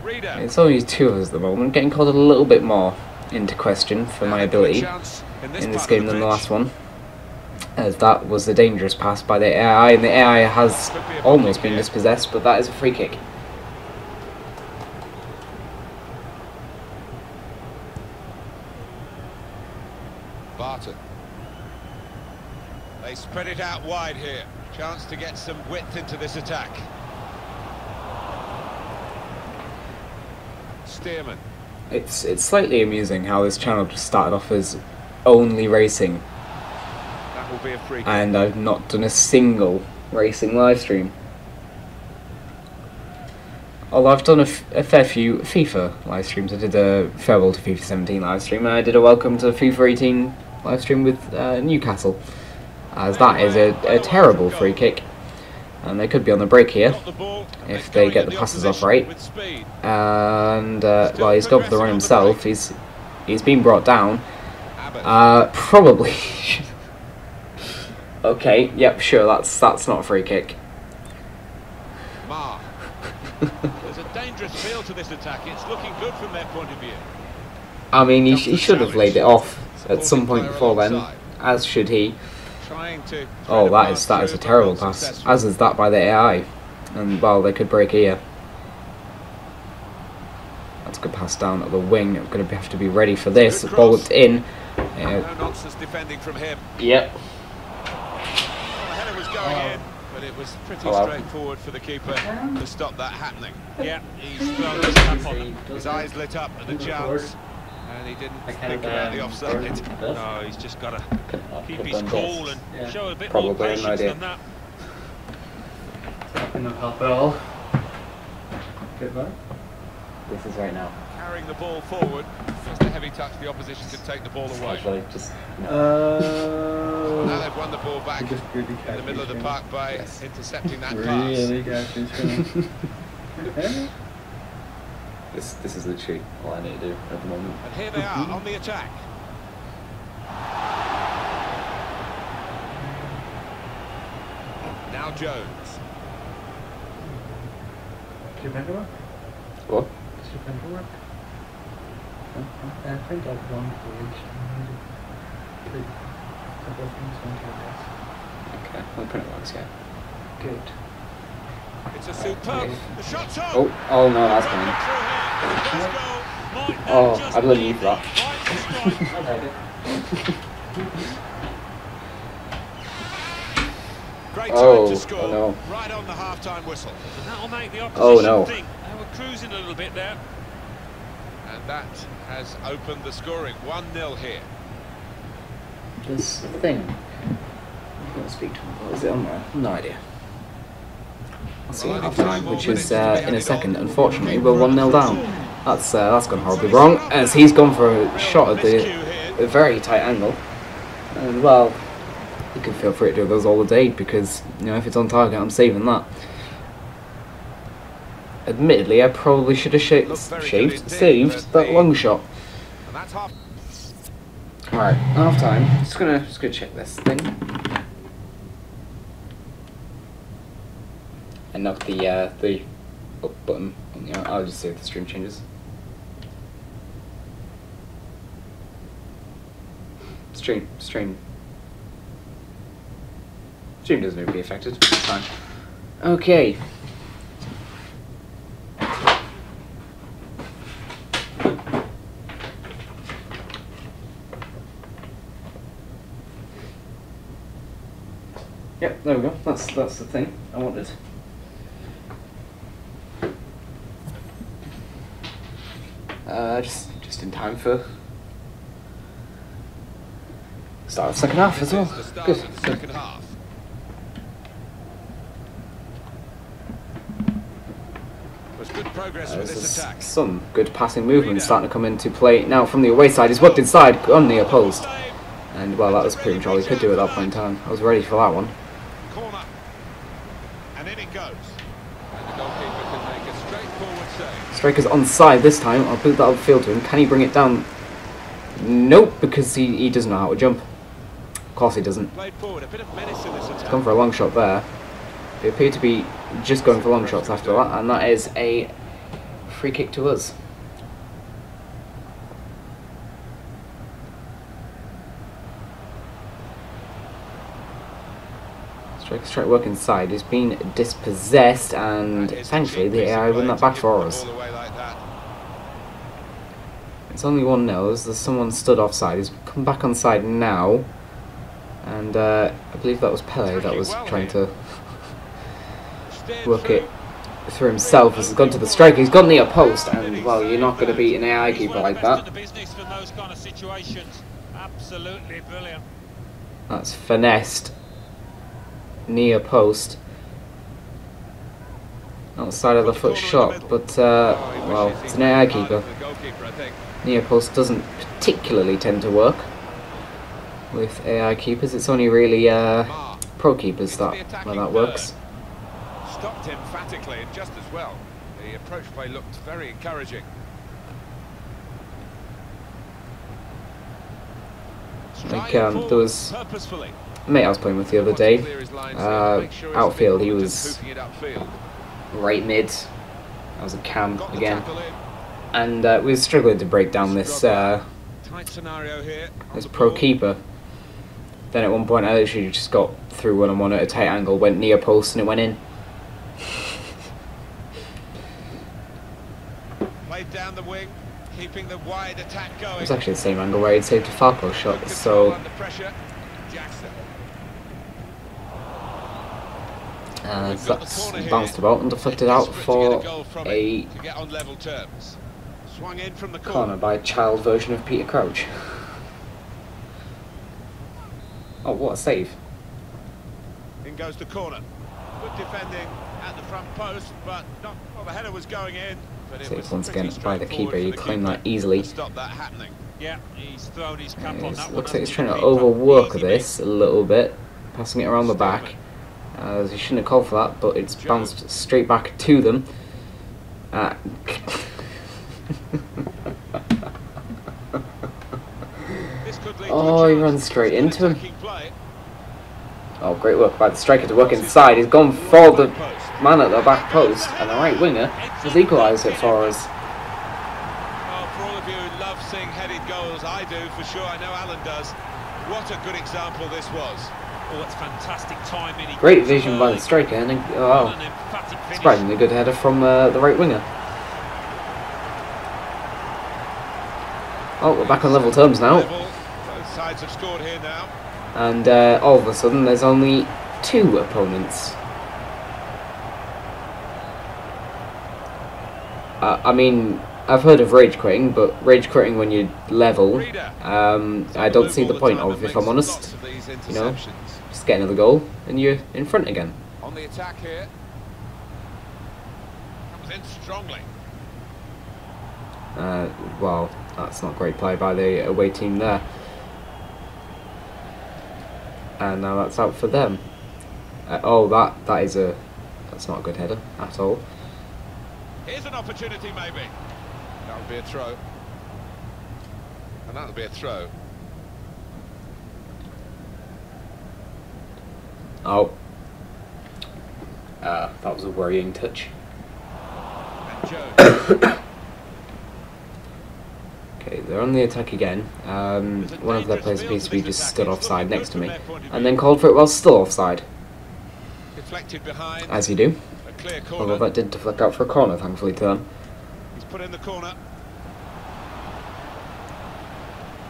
It's only 2 of us at the moment, getting called a little bit more into question for my ability in this game than the last one, as that was a dangerous pass by the AI, and the AI has almost been dispossessed, but that is a free kick. They spread it out wide here. Chance to get some width into this attack. Stearman. It's slightly amusing how this channel just started off as only racing, That will be a free kick. and I've not done a single racing live stream. Although I've done a fair few FIFA live streams. I did a farewell to FIFA 17 live stream, and I did a welcome to FIFA 18 live stream with Newcastle, as that is a terrible free kick, and they could be on the break here if they get the passes off right. And well, he's gone for the run himself. He's been brought down. Probably. Okay. Yep. Sure. That's not a free kick. There's a dangerous feel to this attack. It's looking good from their point of view. I mean, he should have laid it off at some point before then, as should he. Oh, that is a terrible pass, as is that by the AI. And well, they could break here. That's a good pass down at the wing. I'm going to have to be ready for this. Ball whipped in. No nonsense defending from him. Yep. Well, the header was going in, but it was pretty straightforward for the keeper to stop that happening. Yeah, he's thrown his cap on them. His eyes lit up at the chance, and he didn't think about the offside. No, he's just got to keep his cool and show a bit Probably more patience no idea. than that. Not gonna help at all. Goodbye. This is right now. Carrying the ball forward, just a heavy touch, the opposition could take the ball away. Actually, just Now they've won the ball back just really in the middle of the park by intercepting that pass. Really catfish him. this is literally all I need to do at the moment. And here they are on the attack. Now Jones. Do you remember what? What? Does your printer work? I think I've one page. Three. Couple of things on your desk. Okay, I'll print it once, yeah. Good. It's a superb. The shot's on. Oh no, that's fine. Oh, I blame you for that. Great time to score. Oh no. Right on the half-time whistle. And that'll make the opposition no. think. They were cruising a little bit there. And that has opened the scoring. 1-0 here. This thing. I'm going to speak to him. Is it on there? No idea. I'll see half time, which is in a second. Unfortunately, we're 1-0 down. That's gone horribly wrong, as he's gone for a shot at a very tight angle. And well, you can feel free to do those all the day, because you know, if it's on target, I'm saving that. Admittedly, I probably should have saved that long shot. And that's half. Alright, half time. Just gonna check this thing. And knock the up button. You know, I'll just see if the stream changes. Stream doesn't need to be affected. It's fine. Okay. Yep, there we go. That's the thing I wanted. Just in time for start of the second half as well. Good. Second half. There's good progress with this attack. Some good passing movement starting to come into play now from the away side. He's worked inside on the opposed, and well, that was pretty much all he could do at that point in time. I was ready for that one. Corner. And in it goes. And the goalkeeper can make a straightforward save. Striker's onside this time. I'll boot that upfield to him. Can he bring it down? Nope, because he doesn't know how to jump. Of course he doesn't. Played forward, a bit of menace in this attack. Gone for a long shot there. They appear to be just going for long shots after that, and that is a free kick to us. Striker's trying to work inside. He's been dispossessed, and thankfully the AI won that back for us. It's only 1-0. There's someone stood offside. He's come back on side now. And I believe that was Pele that was trying to work it through himself as he's gone to the striker. He's gone near post, and well, you're not going to beat an AI keeper like that. Absolutely brilliant. That's finessed near post. Outside of the foot shot, but well, it's an AI keeper. Near post doesn't particularly tend to work with AI keepers. It's only really pro keepers where that works. Stopped emphatically and just as well. The approach play looked very encouraging. Like there was a mate I was playing with the other day. Outfield, he was right mid. That was a cam again, and we were struggling to break down this this pro keeper. Then at one point I literally just got through one-on-one at a tight angle, went near post, and it went in. Played down the wing, keeping the wide attack going. It was actually the same angle where he'd saved a far post shot, so that's bounced about and deflected out for a corner by a child version of Peter Crouch. Oh, what a save. In goes the corner. Good defending at the front post, but not, well, the header was going in. Saved once again by the keeper. He claimed that easily. Stop that happening. Yeah, he's thrown his cap on that one. Looks like he's trying to overwork this a little bit, passing it around the back. He shouldn't have called for that, but it's bounced straight back to them. Oh, he runs straight into him. Oh, great work by the striker to work inside. He's gone for the man at the back post, and the right winger has equalised it for us. Oh, for all of you who love seeing headed goals, I do for sure. I know Alan does. What a good example this was. Oh, it's fantastic timing. Great vision by the striker, and oh, surprisingly good header from the right winger. Oh, we're back on level terms now. Both sides have scored here now. And all of a sudden there's only 2 opponents. I mean, I've heard of rage quitting, but rage quitting when you level, I don't see the point of, if I'm honest. You know, just get another goal and you're in front again. On the attack here. Comes in strongly. Well, that's not great play by the away team there. And now that's out for them. Oh, that's not a good header at all. Here's an opportunity, maybe. That would be a throw. And that would be a throw. Oh. That was a worrying touch. And Jones. Okay, they're on the attack again. One of their players appears to be just stood offside next to me, and then called for it while still offside. Deflected behind. As you do. A clear corner. Although that did deflect out for a corner, thankfully to them. He's put in the corner.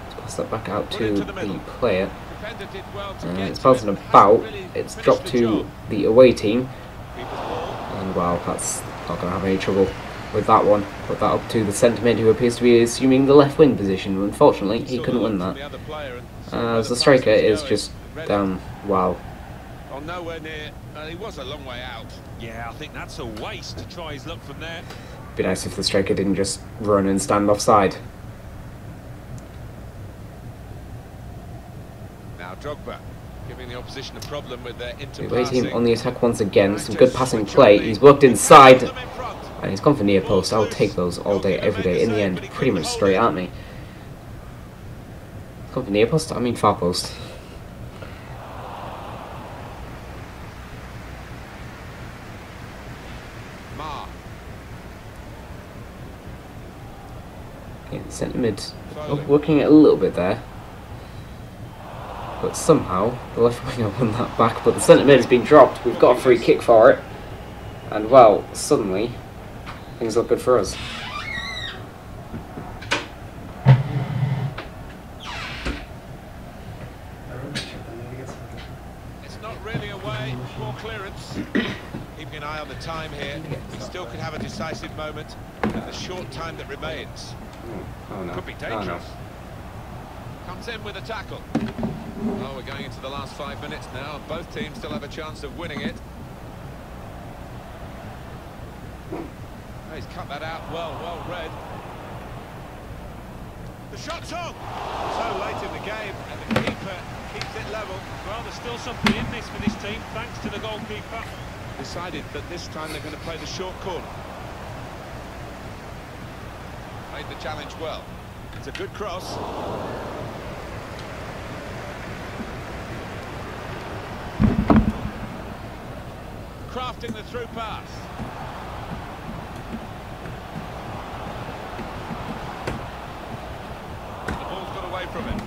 Let's pass that back out to the player. Defender did well to It's bouncing about. It's dropped to the away team. And well, that's not going to have any trouble with that one. Put that up to the centre mid, who appears to be assuming the left wing position. Unfortunately, he couldn't win that. As the striker is just down. Wow. Oh, nowhere near. He was a long way out. Yeah, I think that's a waste to try his luck from there. Be nice if the striker didn't just run and stand offside. Now Drogba giving the opposition a problem with their The away interpassing. team on the attack once again. Some good passing play. He's worked inside. And he's gone for near post. I'll take those all day, every day. In the end, pretty much straight at me. He's gone for near post? I mean far post. Okay, the centre mid. Oh, working it a little bit there. But somehow, the left winger won that back. But the centre mid has been dropped. We've got a free kick for it. And well, suddenly, things look good for us. time here. He still could have a decisive moment in the short time that remains. Oh no. Could be Oh no. dangerous. Comes in with a tackle. Oh, we're going into the last 5 minutes now. Both teams still have a chance of winning it. Oh, he's cut that out well read. The shot's on! So late in the game, and the keeper keeps it level. Well, there's still something in this for this team, thanks to the goalkeeper. Decided that this time they're going to play the short corner. Made the challenge well. It's a good cross. Crafting the through pass. The ball's got away from him.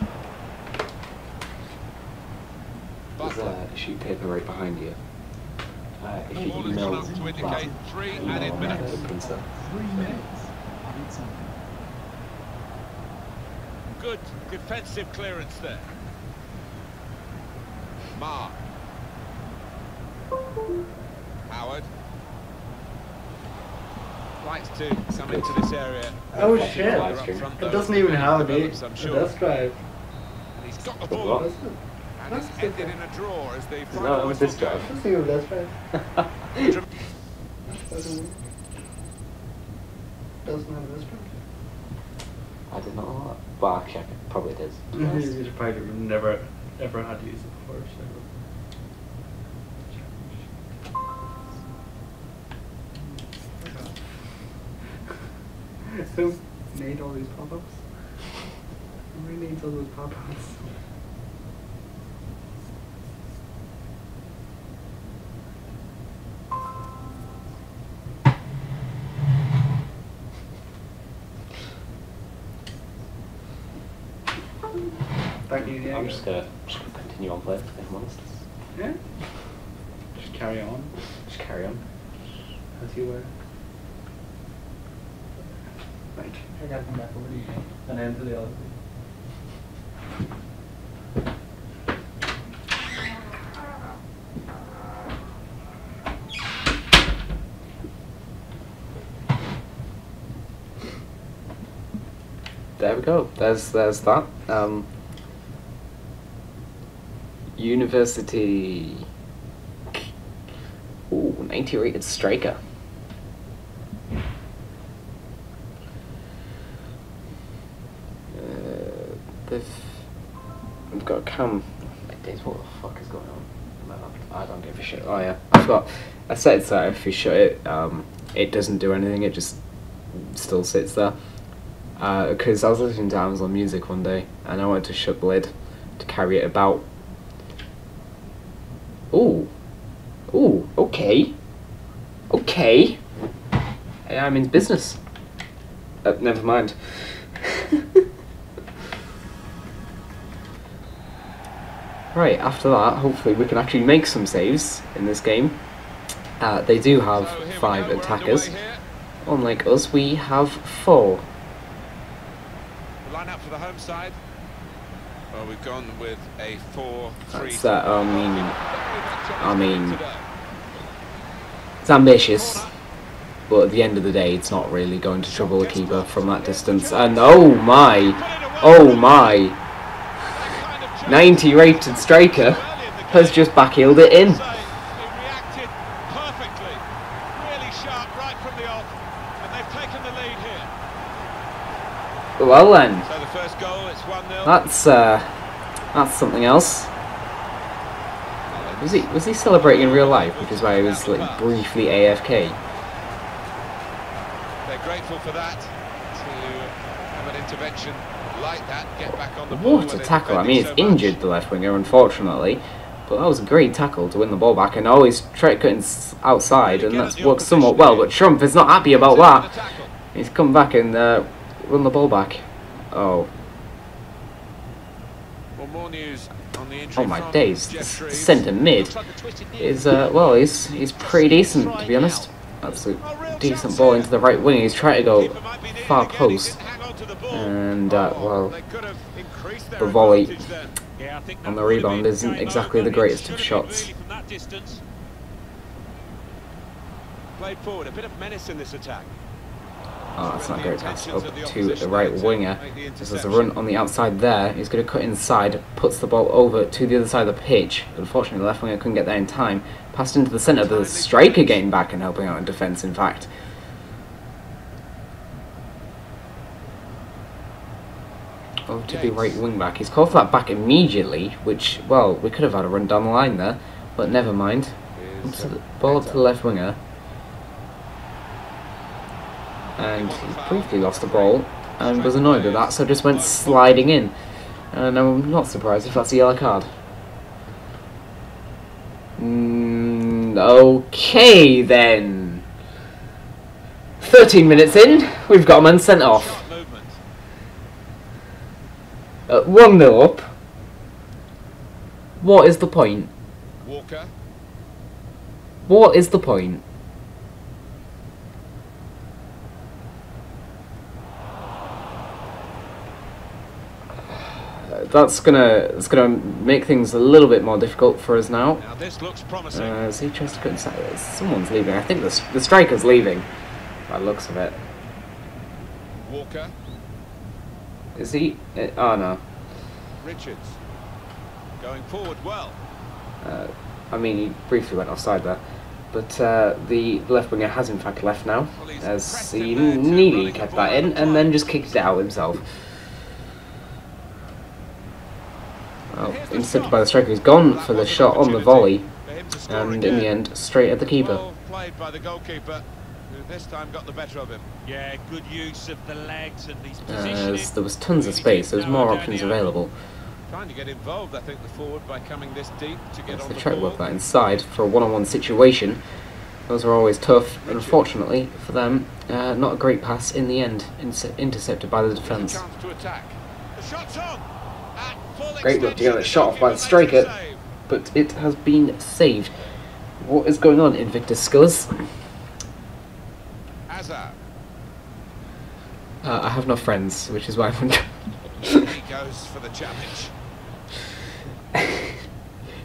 There's a sheet of paper right behind you. If you Ball has email gone up to indicate 3 added minutes. the printer. 3 minutes. Added time. Good defensive clearance there. Ma. Howard. Likes to come into this area. Oh shit! They're up front, It though. doesn't even have a Develops, I'm a sure. desk drive. And he's got the What? ball. Doesn't it? And it's ended in a draw as the No, final it was whistle this drive. goes. Doesn't even have a desk drive. Doesn't have a desk drive. I did not know that. Well, actually, I probably did. You probably never ever had to use it before. So. Who made all these pop-ups? Who made all those pop-ups? Don't need I'm just gonna continue on playing, if I'm honest. Yeah? Just carry on. Just carry on. As you were. Right. I gotta come back over to you. And then to the other. There we go. There's that. University. Ooh, 90 rated striker. We've got Cam. Days, what the fuck is going on? I don't give a shit. Oh yeah, I forgot. I said that if you shut it, it doesn't do anything. It just still sits there. Because I was listening to Amazon Music one day, and I wanted to shut the lid to carry it about. Ooh, okay. Hey, I'm in business. Never mind. Right, after that, hopefully we can actually make some saves in this game. They do have 5 attackers. Unlike us, we have 4. Line up for the home side. Well, we've gone with a 4-3. That's that. I mean, it's ambitious, but at the end of the day, it's not really going to trouble the keeper from that distance. And oh my, 90 rated striker has just backheeled it in. He reacted perfectly, really sharp right from the off, and they've taken the lead here. Well then, So the first goal, it's 1-0. that's something else. Was he celebrating in real life, which is why he was like briefly AFK? They're grateful for that, to have an intervention like that, get back on the ball. What a tackle! I mean, it's injured the left winger, unfortunately, but that was a great tackle to win the ball back. And always try to cut outside, and that's worked somewhat well. But Trump is not happy about that. He's come back and run the ball back. Oh. Well, more news on the injury Oh my front. days! Jeff The Reeves. centre mid is well, he's pretty decent, to be honest. That's a decent ball into the right wing. He's trying to go far post, and well, the volley on the rebound isn't exactly the greatest of shots. played forward, a bit of menace in this attack. Oh, that's not a great pass up to the right winger. There's a run on the outside there. He's going to cut inside, puts the ball over to the other side of the pitch. Unfortunately, the left winger couldn't get there in time. Passed into the centre. The striker getting back and helping out in defence, in fact. Over to the right wing back. He's called for that back immediately, which, well, we could have had a run down the line there, but never mind. Ball up to the left winger. And he briefly lost the ball and was annoyed with that, so just went sliding in. And I'm not surprised if that's a yellow card. Okay then. 13 minutes in, we've got a man sent off. 1-0 up. What is the point? Walker. What is the point? It's gonna make things a little bit more difficult for us now. Now this looks promising. As he tries to cut inside, someone's leaving. I think the striker's leaving. By the looks of it. Walker. Is he? Oh no. Richards. Going forward well. I mean, he briefly went offside there, but the left winger has in fact left now, as he nearly kept that in and then just kicked it out himself. Well, intercepted by the striker. He's gone for the shot on the volley, and in the end, straight at the keeper. Well played by the goalkeeper, who this time got the better of him. Yeah, good use of the legs and these As positioning. there was tons of space, there was more options available. Trying to get involved, I think, the forward by coming this deep to get on They the try to ball. work that inside for a one-on-one situation. Those are always tough, and unfortunately for them, not a great pass in the end, intercepted by the defence. Chance to attack. The shot's on. At full Great look to extension, get a shot off by the goalkeeper striker, makes a save. but it has been saved. What is going on, Invictus Skullers? Hazard. I have no friends, which is why I'm... He goes for the challenge.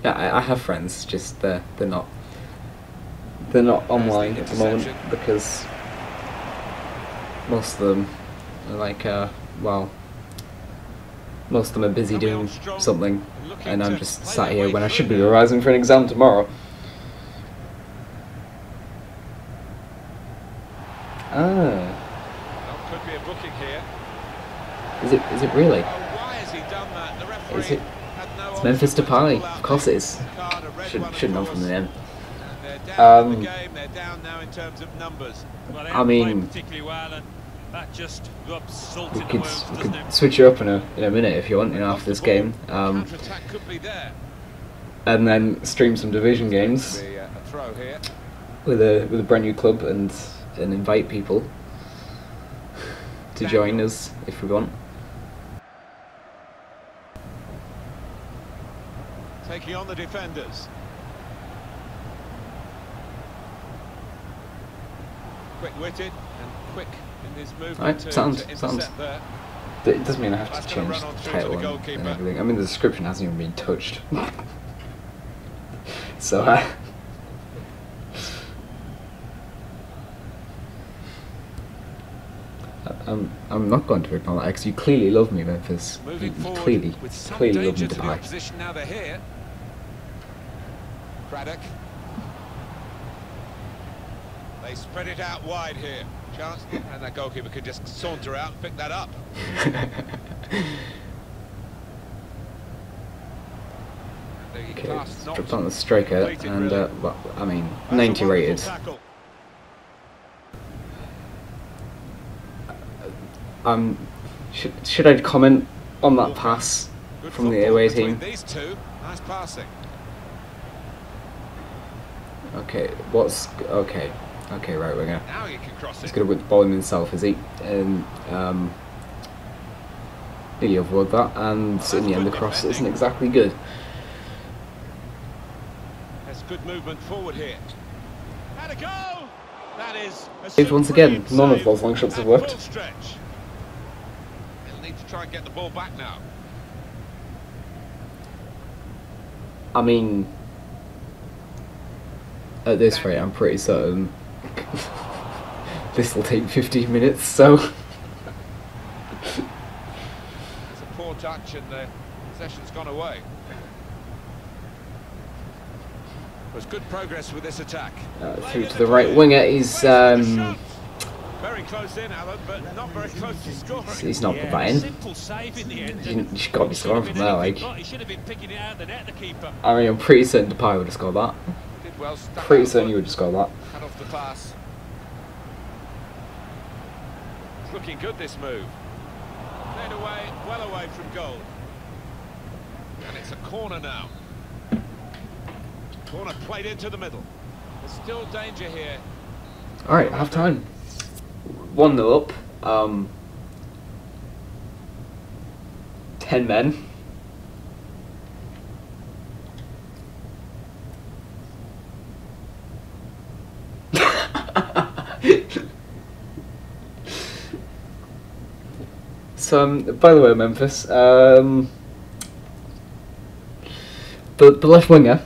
Yeah, I have friends, just they're not online at the moment because most of them are like well, most of them are busy doing something, and I'm just sat here when I should be revising for an exam tomorrow. Ah, Could be a booking here. is it really? Oh, why has he done that? The referee Is it? had no It's Memphis option but to Depay. pull out Of course it is. the card, a red one, of Should know course. from the name. And they're down in the Um, game. They're down now in terms of numbers. Well, they I haven't mean, played particularly well, and that just rubs salt We in the could, wounds, we doesn't could it? switch it up in a minute if you want, after this game, Counter-attack could be there. and then stream some division games Be a throw here. with a brand new club and invite people to join us if we want. Taking on the defenders. Quick-witted and quick in his movement Alright, to sounds. intercept there. But it doesn't mean I have That's to gonna change run on the through to title the and goalkeeper. everything. I mean, the description hasn't even been touched. So, I'm not going to ignore that because you clearly love me, Memphis. You Moving forward clearly with some love me danger to to the buy. opposition now they're here. Craddock. They spread it out wide here. Chance, and that goalkeeper could just saunter out and pick that up. Okay, dropped on the striker, and well, I mean, That's a 90 wonderful rated. tackle. Should I comment on that pass Good from the football away between team? These two, nice passing. Okay, okay, right winger. Now you can cross He's it. going to whip the ball in himself, is he? And nearly overrode that, and in the end the cross isn't exactly good. There's good movement forward here. Had a go. That is a Saved once again. supreme None of save those long shots have at worked. full stretch. They'll need to try and get the ball back now. I mean, at this rate, I'm pretty certain This will take 15 minutes, so... It's a poor touch and the possession's gone away. There's good progress with this attack. Through to the right winger. He's very close in, Alan, but not very close to scoring. he's not put that in. Simple save in the end. He's got to be scoring from there, like. He should have been picking it out of the net, the keeper. I mean, I'm pretty certain Depay would have scored that. Did well, stuck Pretty out certain foot, you would have scored that. cut off the pass. It's looking good, this move. Played away, well away from goal. And it's a corner now. Corner played into the middle. There's still danger here. Alright, half time. 1-0 up. 10 men. So, by the way, Memphis, the left winger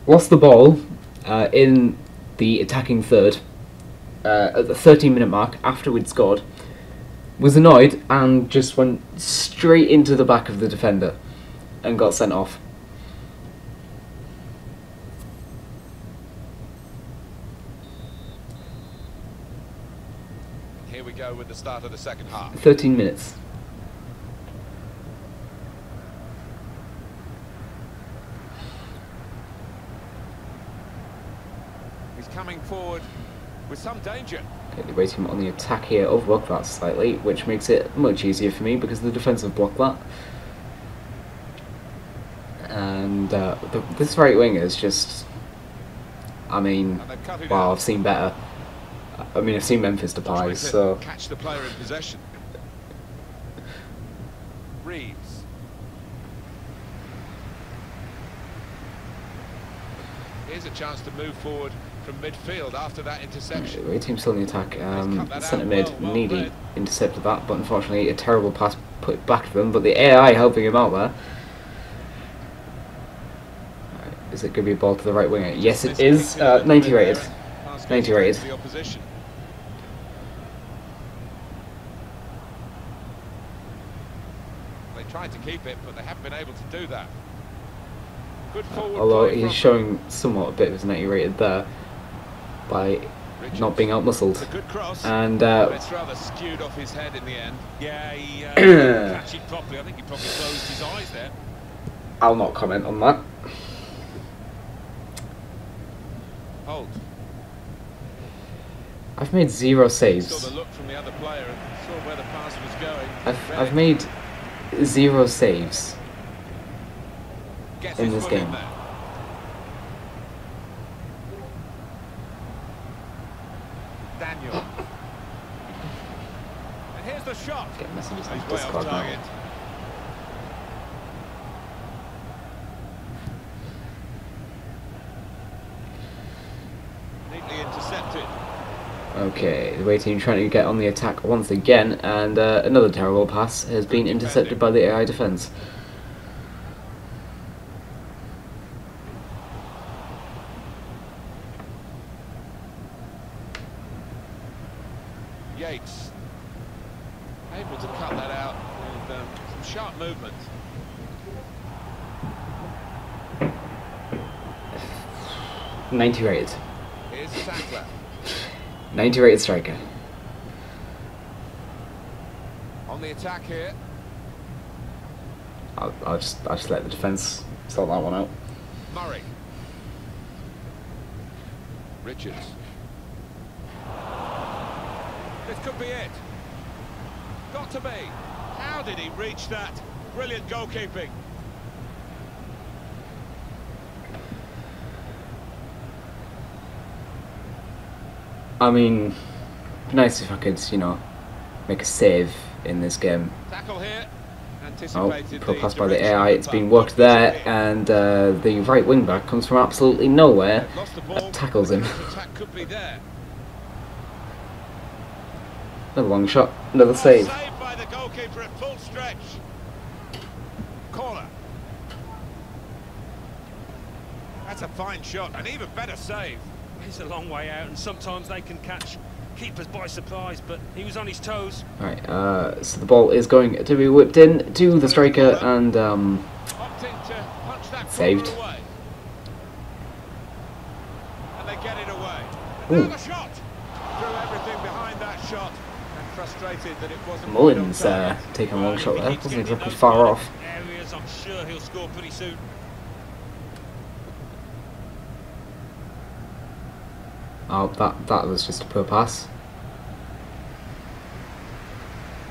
lost the ball in the attacking third at the 13-minute mark after we'd scored, was annoyed and just went straight into the back of the defender and got sent off. Here we go with the start of the second half. 13 minutes. He's coming forward with some danger. Okay, the waiting on the attack here overlooked that slightly, which makes it much easier for me because the defence have blocked that. And this right winger is just, I mean, And they've cut it wow, out. I've seen better. I mean, I've seen Memphis Depay, Trying to so catch the player in possession. Reeves. Here's a chance to move forward from midfield after that interception. the team still in the attack. cut that Centre out mid well nearly played. intercepted that, but unfortunately a terrible pass put it back to them. But the AI helping him out there. Right, is it going to be a ball to the right winger? Yes, it is. 90 rated. 90 rated. The opposition. They tried to keep it, but they haven't been able to do that. Good forward Although play he's from showing somewhat a bit of his 90 rated there by Richards. not being outmuscled. It's a good cross. And But it's rather skewed off his head in the end. Yeah, he didn't catch it properly. I think he probably closed his eyes there. I'll not comment on that. Holt. I've made 0 Saw saves. the look from the other player and saw where the pass was going. I've made 0 saves Gets in his this foot in game. there. Daniel. And here's the shot. Get messages on He's way off Discord now. target. Neatly intercepted. Okay, the away team trying to get on the attack once again, and another terrible pass has been intercepted by the AI defence. Yates. Able to cut that out with some sharp movement. Uh, 90 rated. Here's Sackler. 90 rated striker. On the attack here. I'll just let the defence sort that one out. Murray. Richards. This could be it. Got to be. How did he reach that? Brilliant goalkeeping. I mean, it'd be nice if I could, you know, make a save in this game. Tackle here. Oh, Anticipated poor the pass by the direction AI, of it's the been ball. worked there, and the right wing back comes from absolutely nowhere, Lost the ball. tackles him. The attack could be there. Another long shot, another save. Saved by the goalkeeper at full stretch. Corner. That's a fine shot, an even better save. He's a long way out, and sometimes they can catch keepers by surprise, but he was on his toes. Right, so the ball is going to be whipped in to the striker and saved. And they get it away. Ooh. Now the shot. Threw everything behind that shot, and frustrated that it wasn't. Mullins taking a long shot there, wasn't exactly far off. Areas, I'm sure he'll score pretty soon. Oh, that was just a poor pass.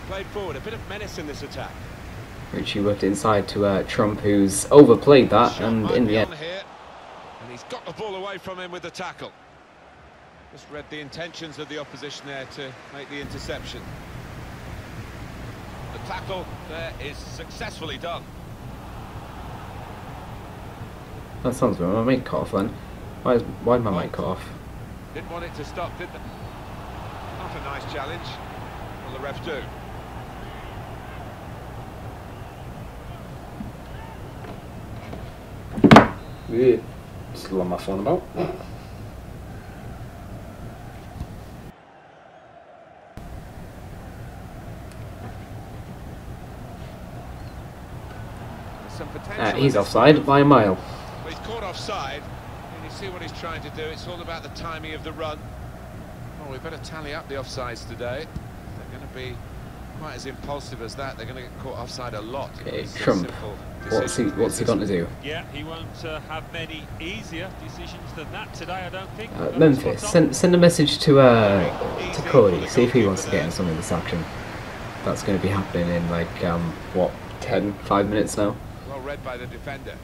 Played forward, a bit of menace in this attack. Richie worked inside to Trump, who's overplayed that, Shot and might in be the on end. here, and he's got the ball away from him with the tackle. Just read the intentions of the opposition there to make the interception. The tackle there is successfully done. That sounds weird. My mic cut off then. Why my mic cut off? Didn't want it to stop, did they? Not a nice challenge. Well, the ref do. Yeah. Still on my phone about. Some potential He's offside by a mile. Well, he's caught offside. And you see what he's trying to do. It's all about the timing of the run. Oh, we better tally up the offsides today. They're going to be quite as impulsive as that. They're going to get caught offside a lot. Okay, It's a Trump. simple What's he decision. going to do? Yeah, he won't have many easier decisions than that today, I don't think. Memphis, send a message to Cody. See if he wants to get in some of this action. That's going to be happening in like what, 5 minutes now. Well read by the defender.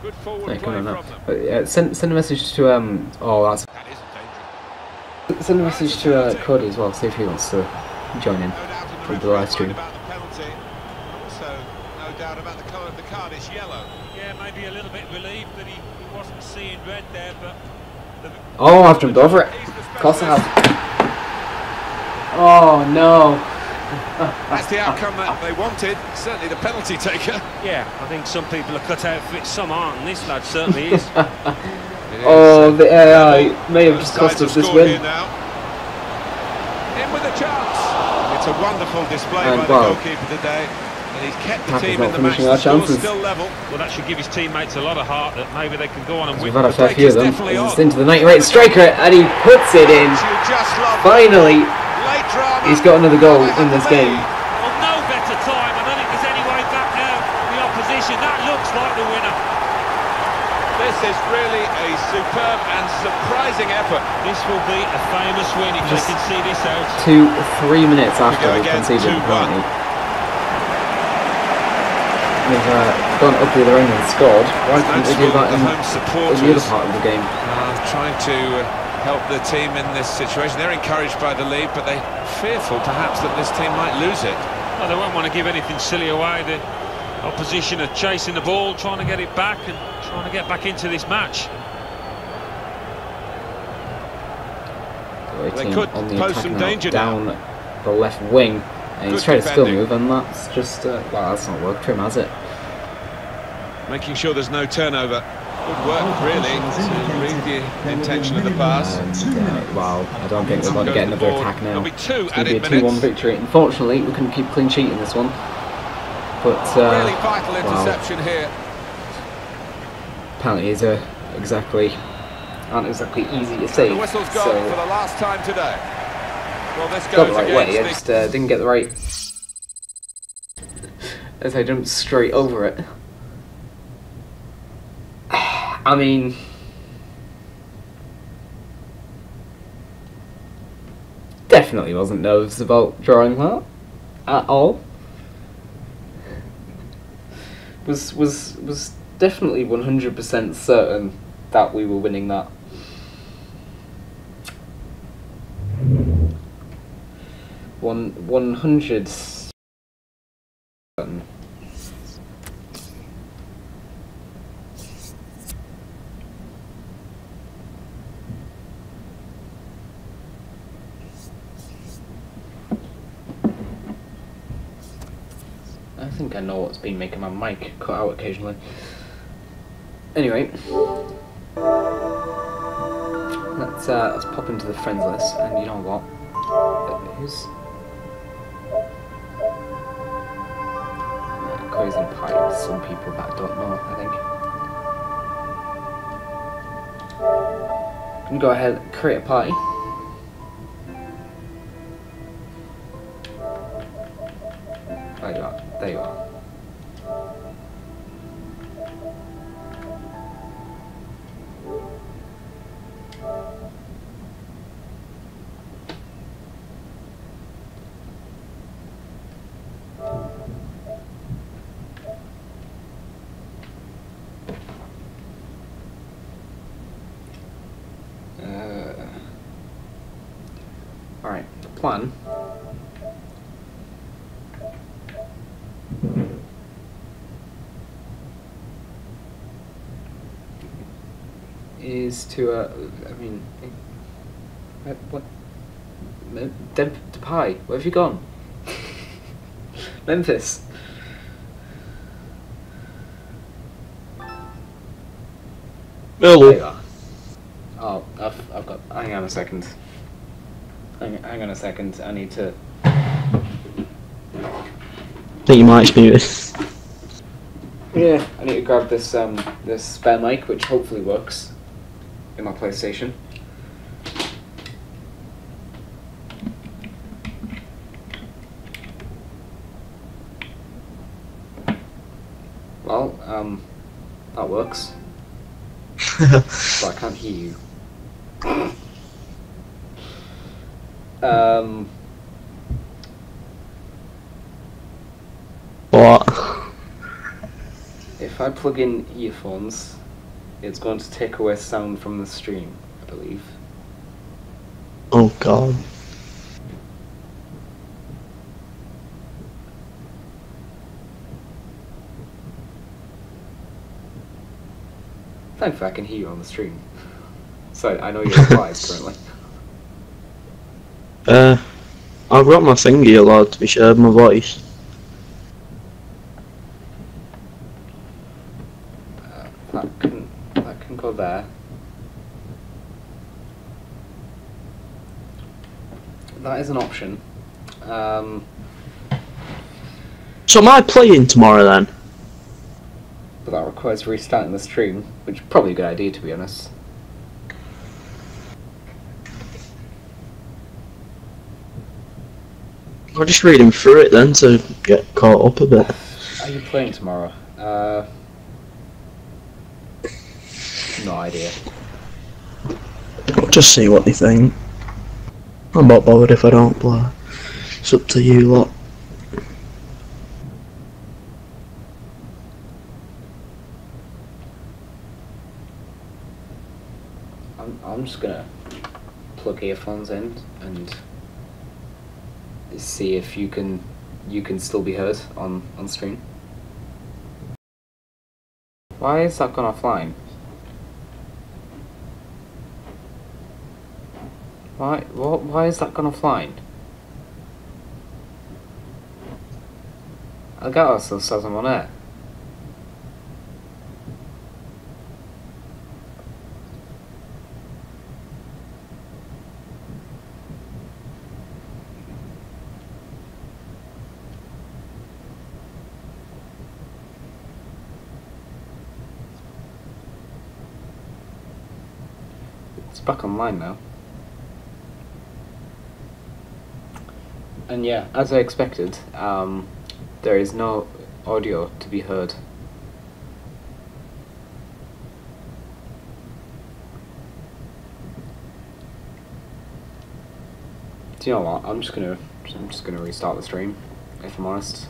Good forward Hey, play come on from now. them. Send a message to oh, that's. That is dangerous. Send a message to Cody as well. See if he wants to join in No doubt in for the referee's live stream. mind about the penalty. Also, no doubt about the colour of the card. It's yellow. Yeah, maybe a little bit relieved that he wasn't seeing red there, but... Oh, I've jumped over it. Of course I have. Oh no. That's the outcome that they wanted. Certainly the penalty taker. Yeah, I think some people are cut out for it, some aren't, and this lad certainly is. Oh, the AI may have just cost us this win. In with a chance. It's a wonderful display And by the wow. goalkeeper today. And he's kept the Pack is team not in the match. finishing The our score's chances. still level. Well, that should give his teammates a lot of heart that maybe they can go on and We've win. had a fair break few is of them. definitely He's on. into the 98 striker, and he puts it in. You just love Finally, late drama. he's got another goal in this game. Well, no better time. I don't think there's any way back now. The opposition, that looks like the winner. This is really a superb and surprising effort. This will be a famous win if they Just can see this out. 2-3 minutes after go we again, conceded 2-1. the penalty. We've gone up the other end and scored. Why couldn't we do that The home in the supporters other part of the game? trying to help the team in this situation. They're encouraged by the lead, but they're fearful perhaps that this team might lose it. Well, they won't want to give anything silly away. The opposition are chasing the ball, trying to get it back and trying to get back into this match. They Team could on the pose attack some now, danger down now. the left wing. And he's Good tried a skill defending. move, and that's just well, that's not worked for him, has it? Making sure there's no turnover. Good work, really, to read the intention of the pass. And, wow, I don't think we're going to get another attack now. There'll be 2 It's going to be added a 2-1 minutes. victory. Unfortunately, we couldn't keep clean sheet in this one. But Really vital wow, interception here. penalties aren't exactly easy to The save. whistle's gone So for the last time today. Well, this got goes the right way. I against just didn't get the right. As I jumped straight over it. I mean, definitely wasn't nervous about drawing that at all. Was definitely 100% certain that we were winning that. One 100 certain. think I know what's been making my mic cut out occasionally. Anyway, let's pop into the friends list, and you know what? Who's Crazy Pie? Some people that don't know, I think. I'm gonna go ahead and create a party. There you are. There you are. Alright, the plan is to, I mean, what? Depay, where have you gone? Memphis. There you are. Oh, I've got. Hang on a second. Hang on a second. I need to. I think you might just mute it. Yeah, I need to grab this this spare mic, which hopefully works in my PlayStation. Well, that works. But I can't hear you. What? If I plug in earphones, it's going to take away sound from the stream, I believe. Oh god. Thankfully I can hear you on the stream. So I know you're live currently. I've got my thingy allowed to be shared, my voice. That can go there. That is an option. So am I playing tomorrow then? But that requires restarting the stream, which is probably a good idea, to be honest. I'll just read him through it then to get caught up a bit. Are you playing tomorrow? No idea. I'll just see what they think. I'm not bothered if I don't play. It's up to you lot. I'm just gonna plug earphones in and see if you can still be heard on stream. Why is that gone offline? Why is that gone offline? I got us still says I'm on air. It's back online now. And yeah, as I expected, there is no audio to be heard. Do you know what? I'm just gonna restart the stream, if I'm honest.